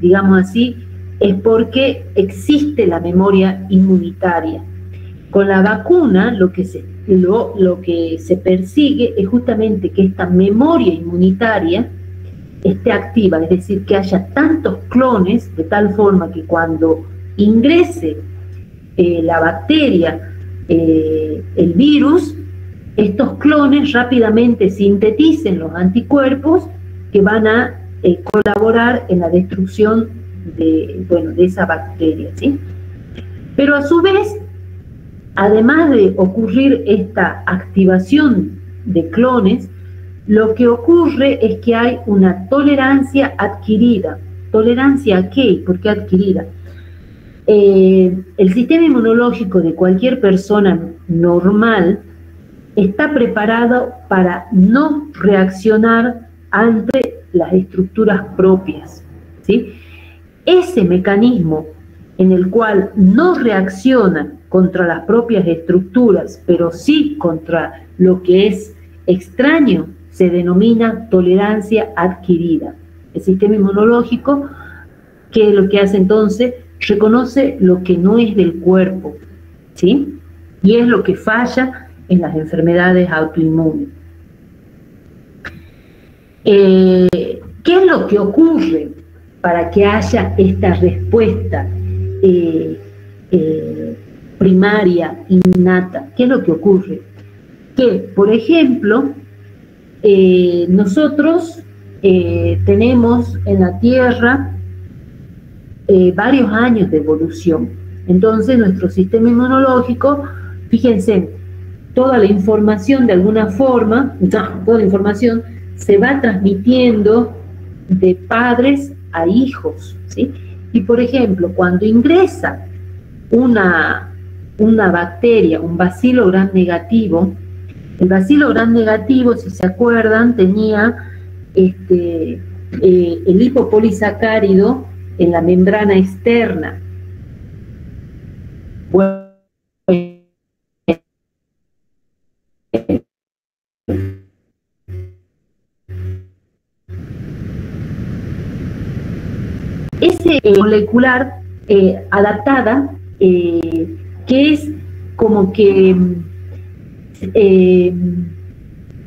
[SPEAKER 2] digamos así, es porque existe la memoria inmunitaria. Con la vacuna lo que se persigue es justamente que esta memoria inmunitaria esté activa, es decir, que haya tantos clones de tal forma que cuando ingrese la bacteria, el virus, estos clones rápidamente sinteticen los anticuerpos que van a colaborar en la destrucción de esa bacteria, ¿sí? Pero a su vez, además de ocurrir esta activación de clones, lo que ocurre es que hay una tolerancia adquirida. ¿Tolerancia a qué? ¿Por qué adquirida? El sistema inmunológico de cualquier persona normal está preparado para no reaccionar ante las estructuras propias, ¿sí? Ese mecanismo en el cual no reacciona contra las propias estructuras, pero sí contra lo que es extraño, se denomina tolerancia adquirida. El sistema inmunológico, ¿qué es lo que hace entonces? Reconoce lo que no es del cuerpo, ¿sí? Y es lo que falla en las enfermedades autoinmunes. ¿Qué es lo que ocurre para que haya esta respuesta primaria, innata? ¿Qué es lo que ocurre? Que, por ejemplo, nosotros tenemos en la Tierra varios años de evolución. Entonces, nuestro sistema inmunológico, fíjense, toda la información de alguna forma, toda la información se va transmitiendo de padres a hijos, ¿sí? Y por ejemplo, cuando ingresa una bacteria, un bacilo gram negativo, el bacilo gram negativo, si se acuerdan, tenía el lipopolisacárido en la membrana externa. Bueno, ese molecular adaptada, que es como que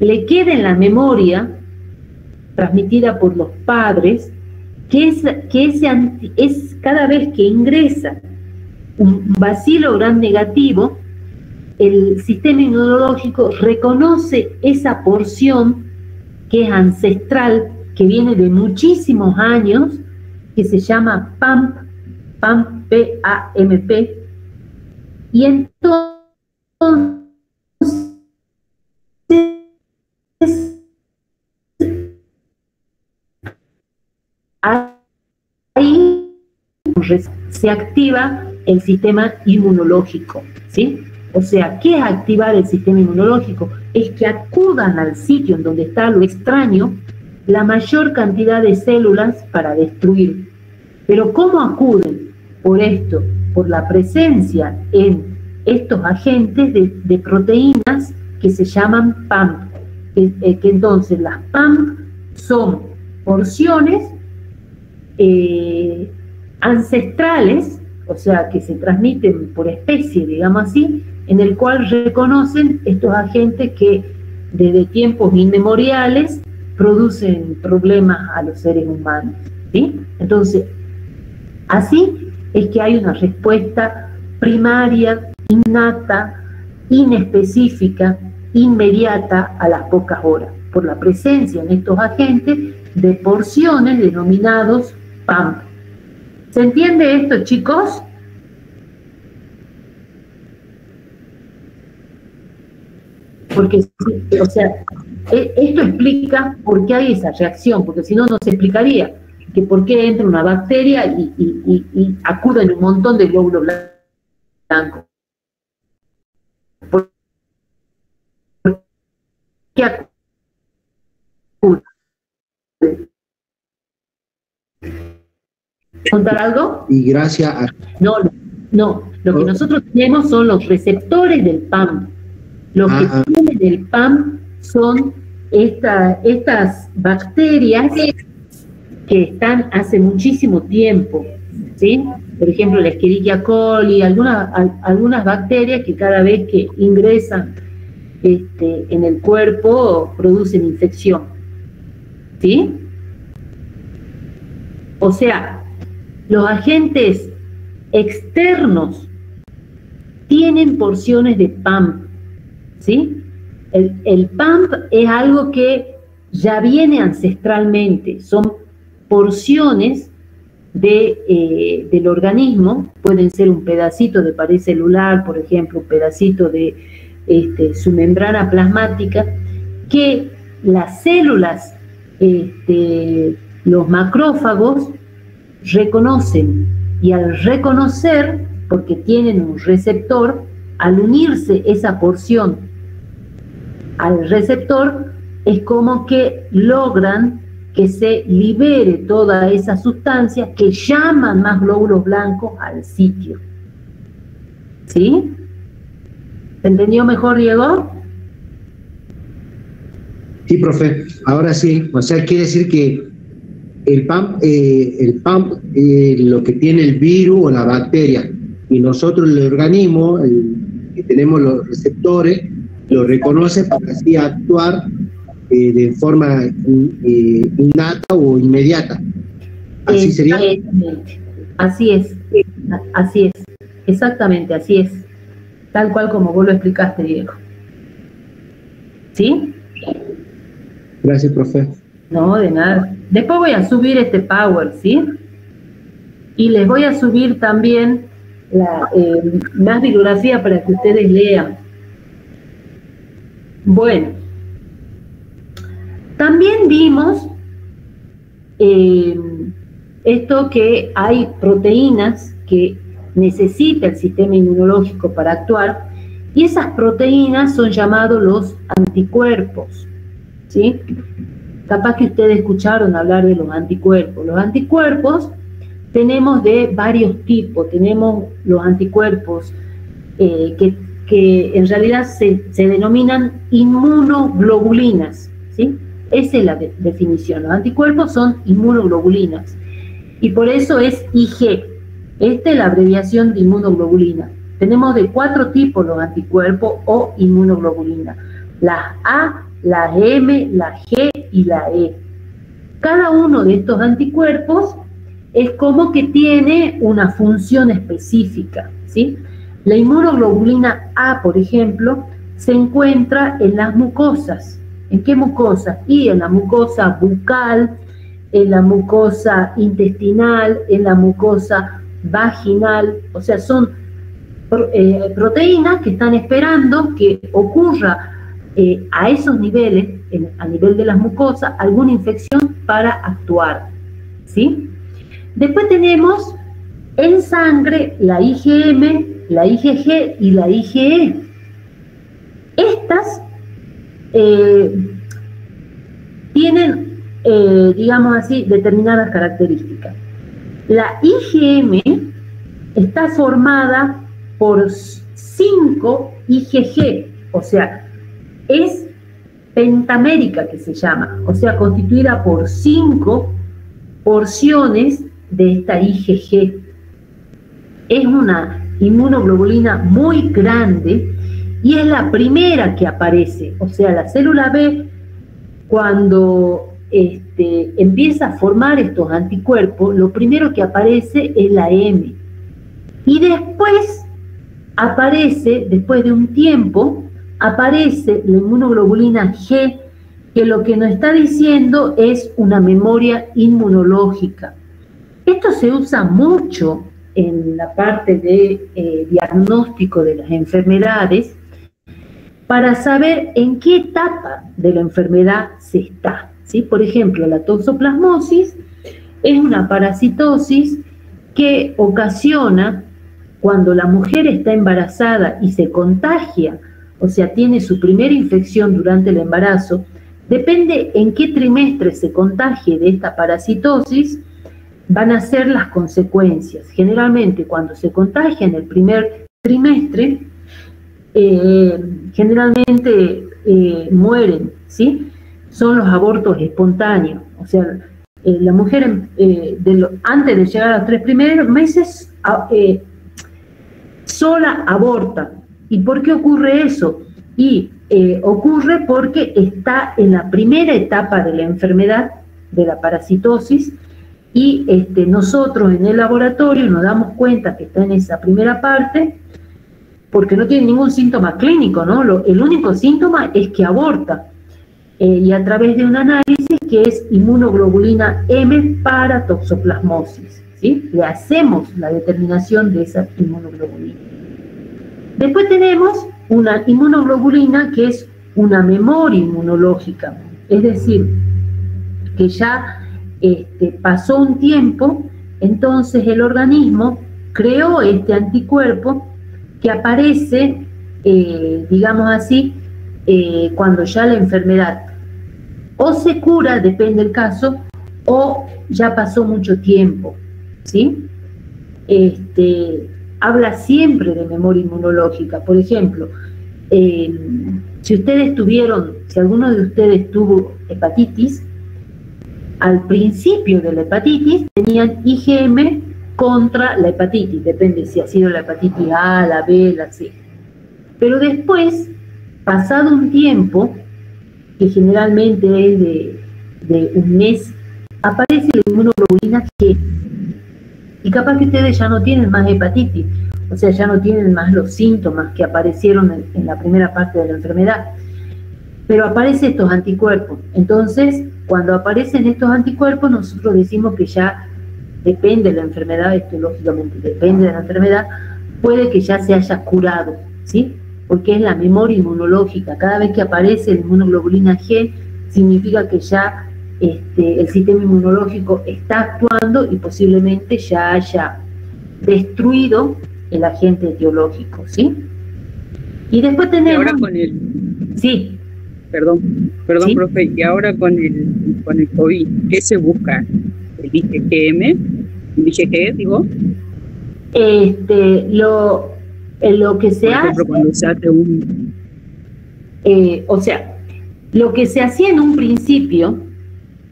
[SPEAKER 2] le queda en la memoria transmitida por los padres, que es cada vez que ingresa un bacilo gram negativo, el sistema inmunológico reconoce esa porción que es ancestral, que viene de muchísimos años, que se llama PAMP, P-A-M-P, y entonces ahí se activa el sistema inmunológico, ¿sí? O sea, ¿qué es activar el sistema inmunológico? Es que acudan al sitio en donde está lo extraño la mayor cantidad de células para destruir. Pero ¿cómo acuden? Por esto, por la presencia en estos agentes de proteínas que se llaman PAMP, que entonces las PAMP son porciones ancestrales, o sea, que se transmiten por especie, digamos así, en el cual reconocen estos agentes que desde tiempos inmemoriales producen problemas a los seres humanos. ¿sí? Entonces, así es que hay una respuesta primaria, innata, inespecífica, inmediata a las pocas horas, por la presencia en estos agentes de porciones denominados PAMP. ¿Se entiende esto, chicos? Porque, o sea, esto explica por qué hay esa reacción, porque si no, no se explicaría que por qué entra una bacteria y acuden un montón de glóbulos blancos. ¿Por qué acuden? ¿Contar algo?
[SPEAKER 8] Y gracias a...
[SPEAKER 2] No, lo que nosotros tenemos son los receptores del PAMP. Lo que tienen el PAMP son estas bacterias que están hace muchísimo tiempo, ¿sí? Por ejemplo, la Escherichia coli, algunas bacterias que cada vez que ingresan en el cuerpo producen infección, ¿sí? O sea, los agentes externos tienen porciones de PAMP, ¿sí? El PAMP es algo que ya viene ancestralmente, son porciones del organismo, pueden ser un pedacito de pared celular, por ejemplo, un pedacito de su membrana plasmática, que las células, los macrófagos, reconocen, y al reconocer, porque tienen un receptor, al unirse esa porción al receptor, es como que logran que se libere toda esa sustancia que llaman más glóbulos blancos al sitio. ¿Sí? ¿Se entendió mejor, Diego?
[SPEAKER 8] Sí, profe, ahora sí. O sea, quiere decir que el PAMP lo que tiene el virus o la bacteria, y nosotros el organismo, que tenemos los receptores, lo reconoce para así actuar de forma innata o inmediata. ¿Así sería?
[SPEAKER 2] Así es, exactamente, así es. Tal cual como vos lo explicaste, Diego. ¿Sí?
[SPEAKER 8] Gracias, profe.
[SPEAKER 2] No, de nada. Después voy a subir este Power, ¿sí? Y les voy a subir también más bibliografía para que ustedes lean. Bueno, también vimos esto que hay proteínas que necesita el sistema inmunológico para actuar, y esas proteínas son llamados los anticuerpos, ¿sí? Capaz que ustedes escucharon hablar de los anticuerpos. Los anticuerpos tenemos de varios tipos. Tenemos los anticuerpos que en realidad se denominan inmunoglobulinas, ¿sí? Esa es la definición. Los anticuerpos son inmunoglobulinas. Y por eso es IG. Esta es la abreviación de inmunoglobulina. Tenemos de 4 tipos los anticuerpos o inmunoglobulina. Las A, la M, la G y la E. Cada uno de estos anticuerpos es como que tiene una función específica, ¿sí? La inmunoglobulina A, por ejemplo, se encuentra en las mucosas. ¿En qué mucosas? Y en la mucosa bucal, en la mucosa intestinal, en la mucosa vaginal. O sea, son proteínas que están esperando que ocurra a esos niveles, a nivel de las mucosas, alguna infección para actuar, ¿sí? Después tenemos en sangre la IgM, la IgG y la IgE. Estas tienen, digamos así, determinadas características. La IgM está formada por 5 IgG, o sea, es pentamérica que se llama, o sea, constituida por 5 porciones de esta IgG. Es una inmunoglobulina muy grande y es la primera que aparece. O sea, la célula B, cuando empieza a formar estos anticuerpos, lo primero que aparece es la M. Y después aparece, después de un tiempo, aparece la inmunoglobulina G, que lo que nos está diciendo es una memoria inmunológica. Esto se usa mucho en la parte de diagnóstico de las enfermedades para saber en qué etapa de la enfermedad se está, ¿sí? Por ejemplo, la toxoplasmosis es una parasitosis que ocasiona cuando la mujer está embarazada y se contagia, o sea, tiene su primera infección durante el embarazo. Depende en qué trimestre se contagie de esta parasitosis, van a ser las consecuencias. Generalmente, cuando se contagia en el primer trimestre, generalmente mueren, ¿sí? Son los abortos espontáneos. O sea, la mujer antes de llegar a los 3 primeros meses sola aborta. ¿Y por qué ocurre eso? Y ocurre porque está en la primera etapa de la enfermedad, de la parasitosis, y nosotros en el laboratorio nos damos cuenta que está en esa primera parte porque no tiene ningún síntoma clínico, ¿no? El único síntoma es que aborta, y a través de un análisis que es inmunoglobulina M para toxoplasmosis, ¿sí? Le hacemos la determinación de esa inmunoglobulina. Después tenemos una inmunoglobulina que es una memoria inmunológica, es decir, que ya pasó un tiempo, entonces el organismo creó este anticuerpo que aparece, digamos así, cuando ya la enfermedad o se cura, depende del caso, o ya pasó mucho tiempo, ¿sí? Habla siempre de memoria inmunológica. Por ejemplo, si alguno de ustedes tuvo hepatitis, al principio de la hepatitis tenían IgM contra la hepatitis, depende si ha sido la hepatitis A, la B, la C. Pero después, pasado un tiempo, que generalmente es de un mes, aparece la inmunoglobulina G. Y capaz que ustedes ya no tienen más hepatitis, o sea, ya no tienen más los síntomas que aparecieron en la primera parte de la enfermedad. Pero aparecen estos anticuerpos. Entonces, cuando aparecen estos anticuerpos, nosotros decimos que ya depende de la enfermedad, esto lógicamente depende de la enfermedad, puede que ya se haya curado, ¿sí? Porque es la memoria inmunológica. Cada vez que aparece la inmunoglobulina G, significa que ya el sistema inmunológico está actuando y posiblemente ya haya destruido el agente etiológico, ¿sí? Y después tenemos...
[SPEAKER 4] Y ahora con el...
[SPEAKER 2] Sí.
[SPEAKER 4] Perdón,
[SPEAKER 2] ¿Sí?
[SPEAKER 4] profe, y ahora con el COVID, ¿qué se busca? ¿El IgG, digo?
[SPEAKER 2] Lo que se
[SPEAKER 4] Por ejemplo,
[SPEAKER 2] hace...
[SPEAKER 4] cuando se hace un...
[SPEAKER 2] o sea, lo que se hacía en un principio,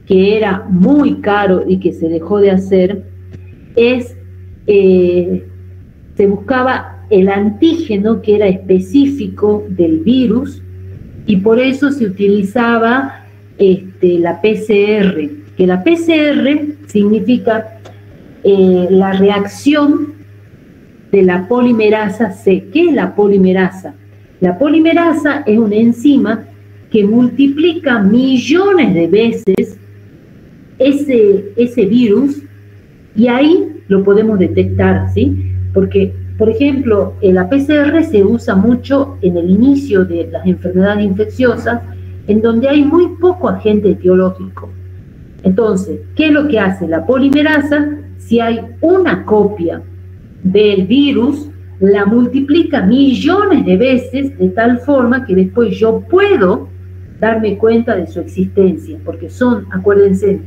[SPEAKER 2] que era muy caro y que se dejó de hacer, es... se buscaba el antígeno que era específico del virus, y por eso se utilizaba la PCR, que la PCR significa la reacción de la polimerasa C. ¿Qué es la polimerasa? La polimerasa es una enzima que multiplica millones de veces ese virus, y ahí lo podemos detectar, ¿sí? Porque, por ejemplo, la PCR se usa mucho en el inicio de las enfermedades infecciosas, en donde hay muy poco agente etiológico. Entonces, ¿qué es lo que hace la polimerasa? Si hay una copia del virus, la multiplica millones de veces, de tal forma que después yo puedo darme cuenta de su existencia, porque son, acuérdense,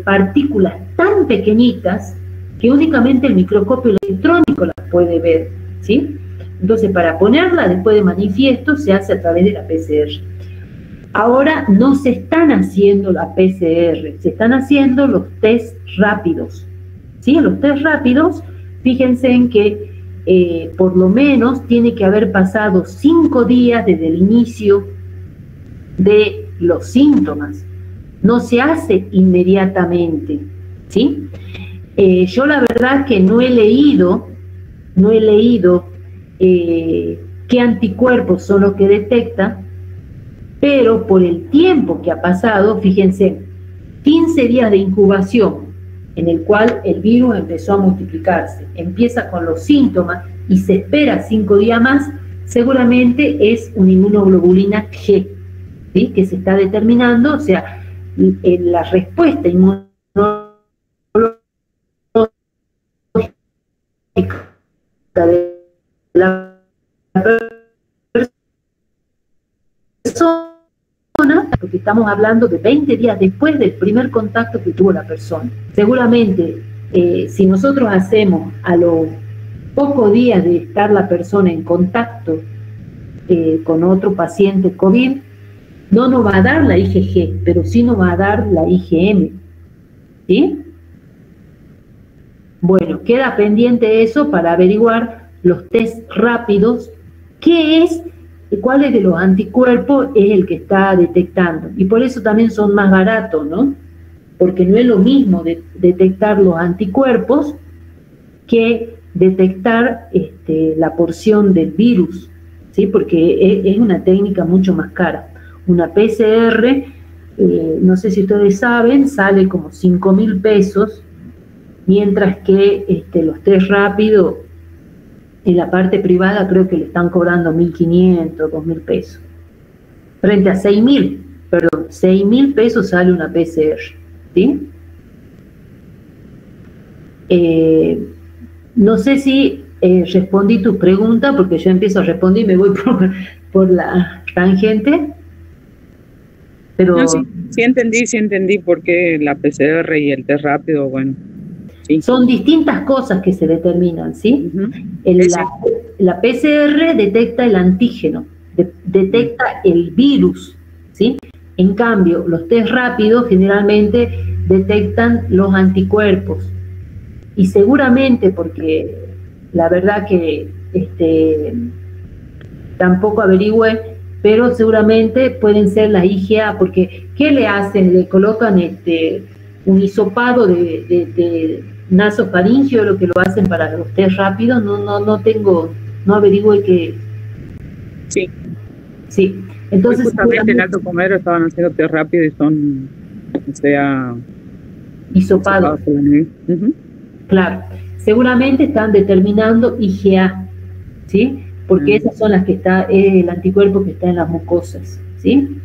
[SPEAKER 2] partículas tan pequeñitas que únicamente el microscopio electrónico las puede ver, ¿sí? Entonces, para ponerla después de manifiesto se hace a través de la PCR. Ahora no se están haciendo la PCR, se están haciendo los test rápidos, ¿sí? Los test rápidos, fíjense en que por lo menos tiene que haber pasado 5 días desde el inicio de los síntomas. no se hace inmediatamente, ¿sí? Yo la verdad que no he leído qué anticuerpos son los que detecta, pero por el tiempo que ha pasado, fíjense, 15 días de incubación en el cual el virus empezó a multiplicarse, empieza con los síntomas y se espera 5 días más, seguramente es una inmunoglobulina G, ¿sí? Que se está determinando, o sea, la respuesta inmunológica de la persona, porque estamos hablando de 20 días después del primer contacto que tuvo la persona. Seguramente, si nosotros hacemos a los pocos días de estar la persona en contacto con otro paciente COVID, no nos va a dar la IgG, pero sí nos va a dar la IgM, ¿sí? Bueno, queda pendiente eso para averiguar los test rápidos, cuáles de los anticuerpos es el que está detectando. Y por eso también son más baratos, ¿no? Porque no es lo mismo detectar los anticuerpos que detectar la porción del virus, ¿sí? Porque es una técnica mucho más cara. Una PCR, no sé si ustedes saben, sale como 5.000 pesos, mientras que los test rápidos en la parte privada creo que le están cobrando 1.500, 2.000 pesos. Frente a 6.000 pesos sale una PCR, ¿sí? No sé si respondí tu pregunta, porque yo empiezo a responder y me voy por la tangente. Pero
[SPEAKER 4] no, sí entendí por qué la PCR y el test rápido, bueno. Sí.
[SPEAKER 2] Son distintas cosas que se determinan, ¿sí? La PCR detecta el antígeno, detecta el virus, ¿sí? En cambio, los test rápidos generalmente detectan los anticuerpos. Y seguramente, porque la verdad que tampoco averigüé, pero seguramente pueden ser las IgA, porque ¿qué le hacen? Le colocan un hisopado de nasofaringeo, lo que lo hacen para los test rápidos, no averigüe que... Sí. Entonces,
[SPEAKER 4] justamente en Alto Comedero estaban haciendo test rápido y son, o sea...
[SPEAKER 2] Hisopados. Claro. Seguramente están determinando IgA, ¿sí? Porque esas son las que está, el anticuerpo que está en las mucosas, ¿sí?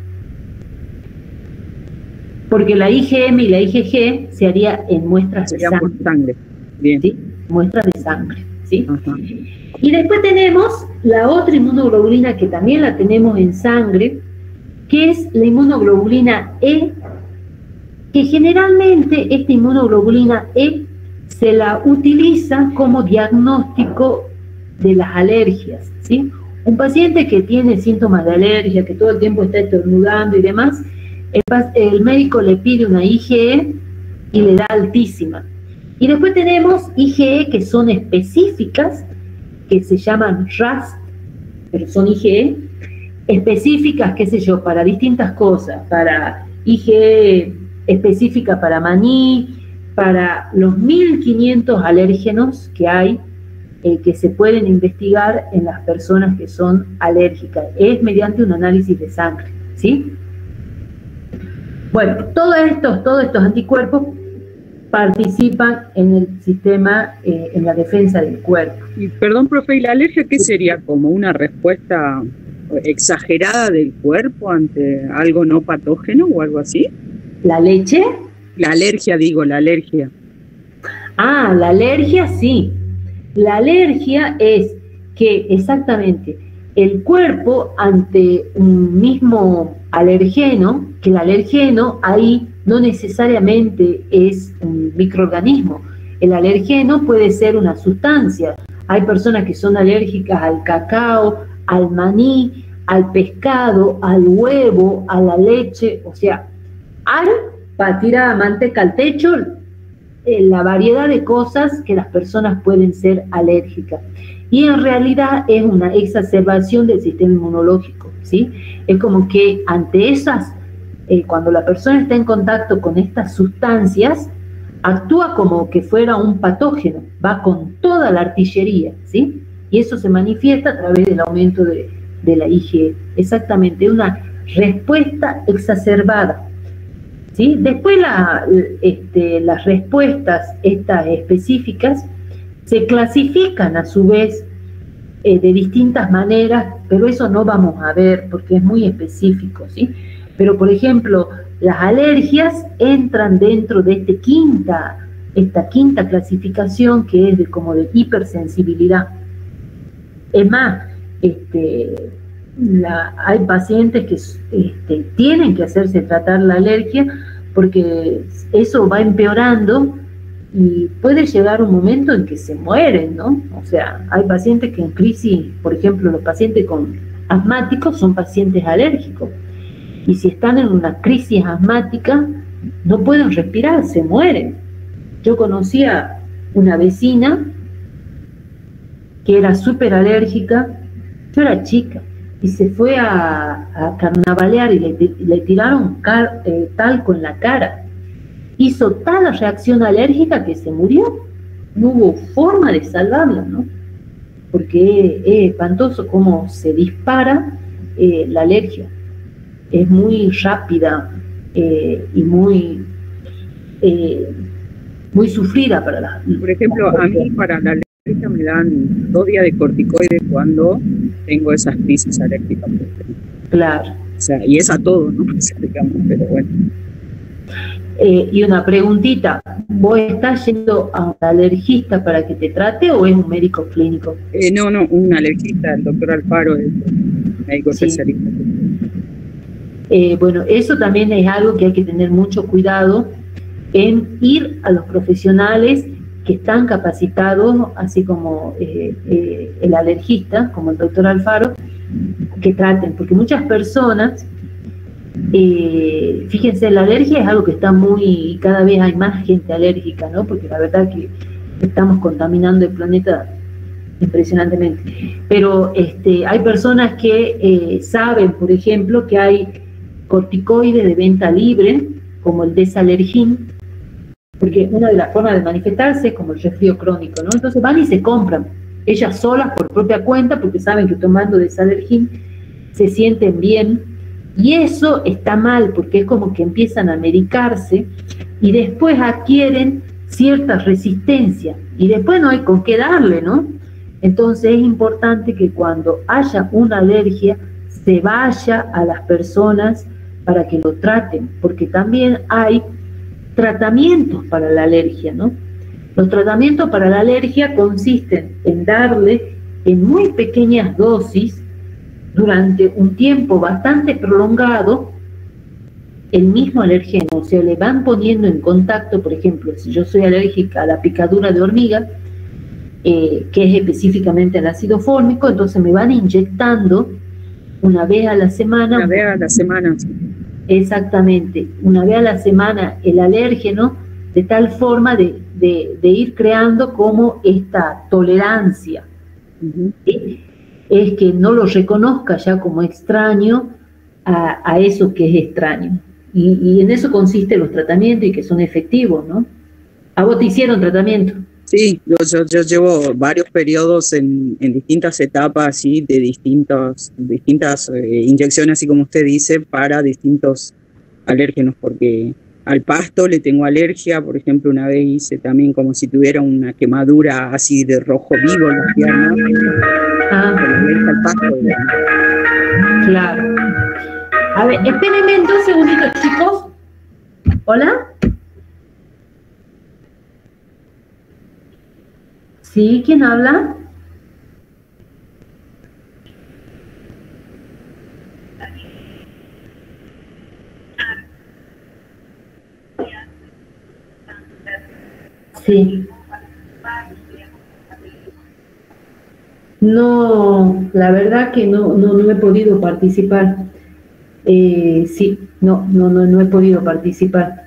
[SPEAKER 2] Porque la IgM y la IgG se haría en muestras de sangre.
[SPEAKER 4] Bien.
[SPEAKER 2] ¿Sí? Muestras de sangre, ¿sí? Ajá. Y después tenemos la otra inmunoglobulina que también la tenemos en sangre, que es la inmunoglobulina E, que generalmente esta inmunoglobulina E se la utiliza como diagnóstico de las alergias, ¿sí? Un paciente que tiene síntomas de alergia, que todo el tiempo está estornudando y demás, el médico le pide una IgE y le da altísima. Y después tenemos IgE que son específicas, que se llaman RAS, pero son IgE, específicas, qué sé yo, para distintas cosas, para IgE específica para maní, para los 1500 alérgenos que hay, que se pueden investigar en las personas que son alérgicas. Es mediante un análisis de sangre, ¿sí? Bueno, todos estos anticuerpos participan en el sistema, en la defensa del cuerpo.
[SPEAKER 4] Y perdón, profe, ¿y la alergia qué sería? ¿Como una respuesta exagerada del cuerpo ante algo no patógeno o algo así?
[SPEAKER 2] ¿La leche?
[SPEAKER 4] La alergia, digo, la alergia.
[SPEAKER 2] Ah, la alergia sí. La alergia es que exactamente el cuerpo ante un mismo alergeno, que el alergeno ahí no necesariamente es un microorganismo. El alergeno puede ser una sustancia. Hay personas que son alérgicas al cacao, al maní, al pescado, al huevo, a la leche, o sea, para tirar manteca al techo, la variedad de cosas que las personas pueden ser alérgicas. Y en realidad es una exacerbación del sistema inmunológico, ¿sí? Es como que ante esas cuando la persona está en contacto con estas sustancias, actúa como que fuera un patógeno, va con toda la artillería, ¿sí? Y eso se manifiesta a través del aumento de la IgE. Exactamente, una respuesta exacerbada, ¿sí? Después las respuestas estas específicas se clasifican a su vez de distintas maneras, pero eso no vamos a ver porque es muy específico, ¿sí? Pero, por ejemplo, las alergias entran dentro de esta quinta clasificación, que es como de hipersensibilidad. Es más, hay pacientes que tienen que hacerse tratar la alergia porque eso va empeorando y puede llegar un momento en que se mueren, ¿no? O sea, hay pacientes que en crisis, por ejemplo, los pacientes asmáticos son pacientes alérgicos. Y si están en una crisis asmática, no pueden respirar, se mueren. Yo conocía una vecina que era súper alérgica, yo era chica, y se fue a carnavalear y le tiraron talco en la cara. Hizo tal reacción alérgica que se murió. No hubo forma de salvarla, ¿no? Porque es espantoso cómo se dispara la alergia. Es muy rápida y muy sufrida para la...
[SPEAKER 4] Por ejemplo, a mí para la alergia me dan 2 días de corticoides cuando tengo esas crisis alérgicas.
[SPEAKER 2] Claro.
[SPEAKER 4] O sea, y es a todo, ¿no? Digamos, pero bueno.
[SPEAKER 2] Y una preguntita, ¿vos estás yendo a un alergista para que te trate o es un médico clínico?
[SPEAKER 4] No, un alergista, el doctor Alfaro, es médico especialista.
[SPEAKER 2] Bueno, eso también es algo que hay que tener mucho cuidado en ir a los profesionales que están capacitados, así como el alergista, como el doctor Alfaro, que traten, porque muchas personas, fíjense, la alergia es algo que está cada vez hay más gente alérgica, ¿no? Porque la verdad que estamos contaminando el planeta impresionantemente. Pero hay personas que saben, por ejemplo, que hay corticoides de venta libre, como el Desalergin, porque una de las formas de manifestarse es como el resfrío crónico, ¿no? Entonces van y se compran, ellas solas por propia cuenta, porque saben que tomando Desalergin se sienten bien, y eso está mal, porque es como que empiezan a medicarse y después adquieren cierta resistencia, y después no hay con qué darle, ¿no? Entonces es importante que cuando haya una alergia se vaya a las personas para que lo traten, porque también hay tratamientos para la alergia, ¿no? Los tratamientos para la alergia consisten en darle en muy pequeñas dosis durante un tiempo bastante prolongado el mismo alergeno, o sea, le van poniendo en contacto, por ejemplo, si yo soy alérgica a la picadura de hormiga, que es específicamente el ácido fórmico, entonces me van inyectando una vez a la semana.
[SPEAKER 4] Una vez a la semana.
[SPEAKER 2] Exactamente, una vez a la semana el alérgeno, de tal forma de ir creando como esta tolerancia. ¿Sí? Es que no lo reconozca ya como extraño a eso que es extraño. Y en eso consisten los tratamientos y que son efectivos, ¿no? ¿A vos te hicieron tratamiento?
[SPEAKER 4] Sí, yo llevo varios periodos en distintas etapas, ¿sí? De distintas inyecciones, así como usted dice, para distintos alérgenos, porque al pasto le tengo alergia. Por ejemplo, una vez hice también como si tuviera una quemadura así de rojo vivo en las piernas. Alergia al pasto, digamos.
[SPEAKER 2] Claro. A ver, espérenme 2 segunditos, chicos. ¿Hola? ¿Sí? ¿Quién habla? Sí. No, la verdad que no he podido participar. Sí, no he podido participar.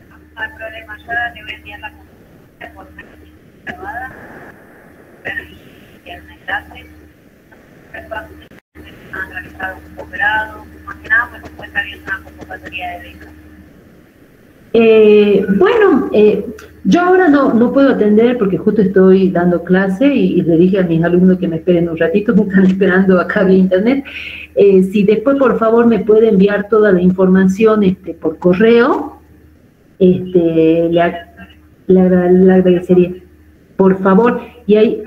[SPEAKER 9] No hay problema, yo le voy a enviar la consulta por una grabada, pero y el enlace, personas han realizado un posgrado, más que nada pues se encuentra bien una pasaría de beca?
[SPEAKER 2] Bueno, yo ahora no puedo atender porque justo estoy dando clase y le dije a mis alumnos que me esperen un ratito, me están esperando acá vía internet. Si después por favor me puede enviar toda la información por correo, le agradecería, por favor. Y ahí,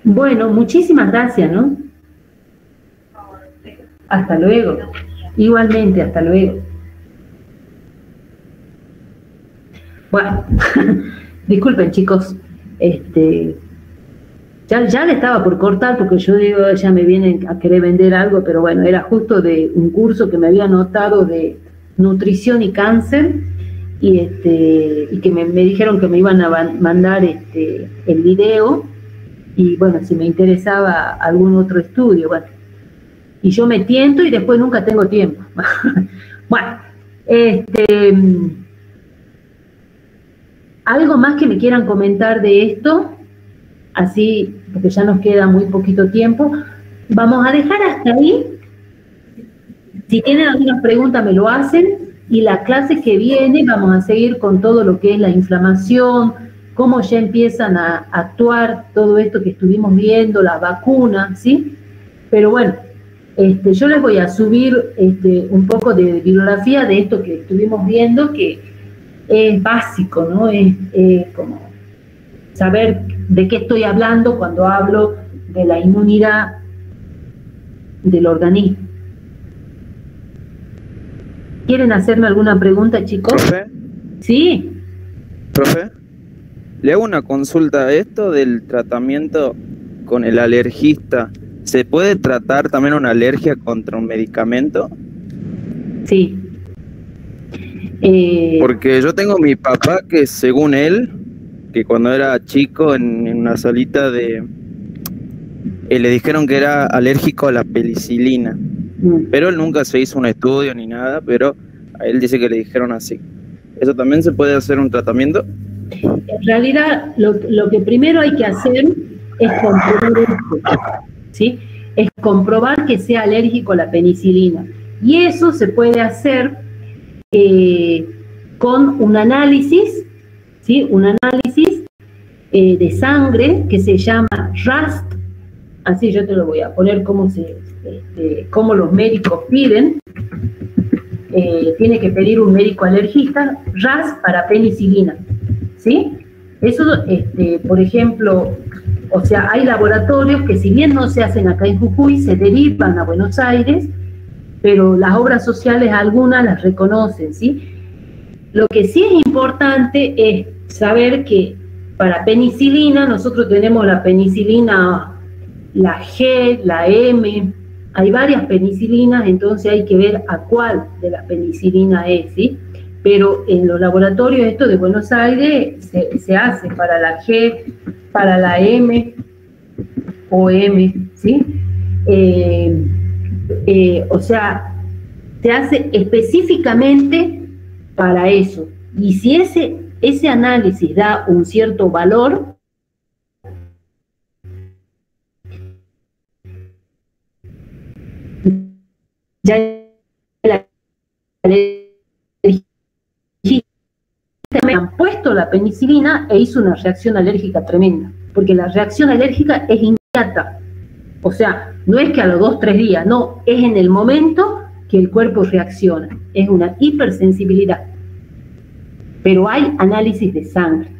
[SPEAKER 2] bueno, muchísimas gracias, ¿no? Hasta luego. Igualmente, hasta luego. Bueno, disculpen chicos, ya le estaba por cortar porque yo digo, ya me vienen a querer vender algo, pero bueno, era justo de un curso que me había anotado de nutrición y cáncer y que me dijeron que me iban a mandar el video y bueno, si me interesaba algún otro estudio, bueno. Y yo me tiento y después nunca tengo tiempo. Bueno, algo más que me quieran comentar de esto, así, porque ya nos queda muy poquito tiempo. Vamos a dejar hasta ahí. Si tienen algunas preguntas me lo hacen y la clase que viene vamos a seguir con todo lo que es la inflamación, cómo ya empiezan a actuar todo esto que estuvimos viendo, las vacunas, ¿sí? Pero bueno, yo les voy a subir un poco de bibliografía de esto que estuvimos viendo, que es básico, ¿no? Es como saber de qué estoy hablando cuando hablo de la inmunidad del organismo. ¿Quieren hacerme alguna pregunta, chicos?
[SPEAKER 6] ¿Profe?
[SPEAKER 2] Sí.
[SPEAKER 6] ¿Profe? Le hago una consulta a esto del tratamiento con el alergista. ¿Se puede tratar también una alergia contra un medicamento?
[SPEAKER 2] Sí.
[SPEAKER 6] Porque yo tengo mi papá que según él, que cuando era chico en una salita de... le dijeron que era alérgico a la penicilina. Pero él nunca se hizo un estudio ni nada, pero a él dice que le dijeron así. ¿Eso también se puede hacer un tratamiento?
[SPEAKER 2] En realidad, lo que primero hay que hacer es comprobar esto, ¿sí? Es comprobar que sea alérgico a la penicilina. Y eso se puede hacer con un análisis, ¿sí? Un análisis de sangre que se llama RAST. Así yo te lo voy a poner como los médicos piden. Tiene que pedir un médico alergista, RAS para penicilina, ¿sí? Eso, por ejemplo, o sea, hay laboratorios que si bien no se hacen acá en Jujuy, se derivan a Buenos Aires, pero las obras sociales algunas las reconocen, ¿sí? Lo que sí es importante es saber que para penicilina, nosotros tenemos la penicilina, la G, la M, hay varias penicilinas, entonces hay que ver a cuál de las penicilinas es, ¿sí? Pero en los laboratorios estos de Buenos Aires se hace para la G, para la M o M, ¿sí? O sea, se hace específicamente para eso. Y si ese análisis da un cierto valor, ya la me han puesto la penicilina e hizo una reacción alérgica tremenda, porque la reacción alérgica es inmediata, o sea, no es que a los 2-3 días, no, es en el momento que el cuerpo reacciona, es una hipersensibilidad, pero hay análisis de sangre.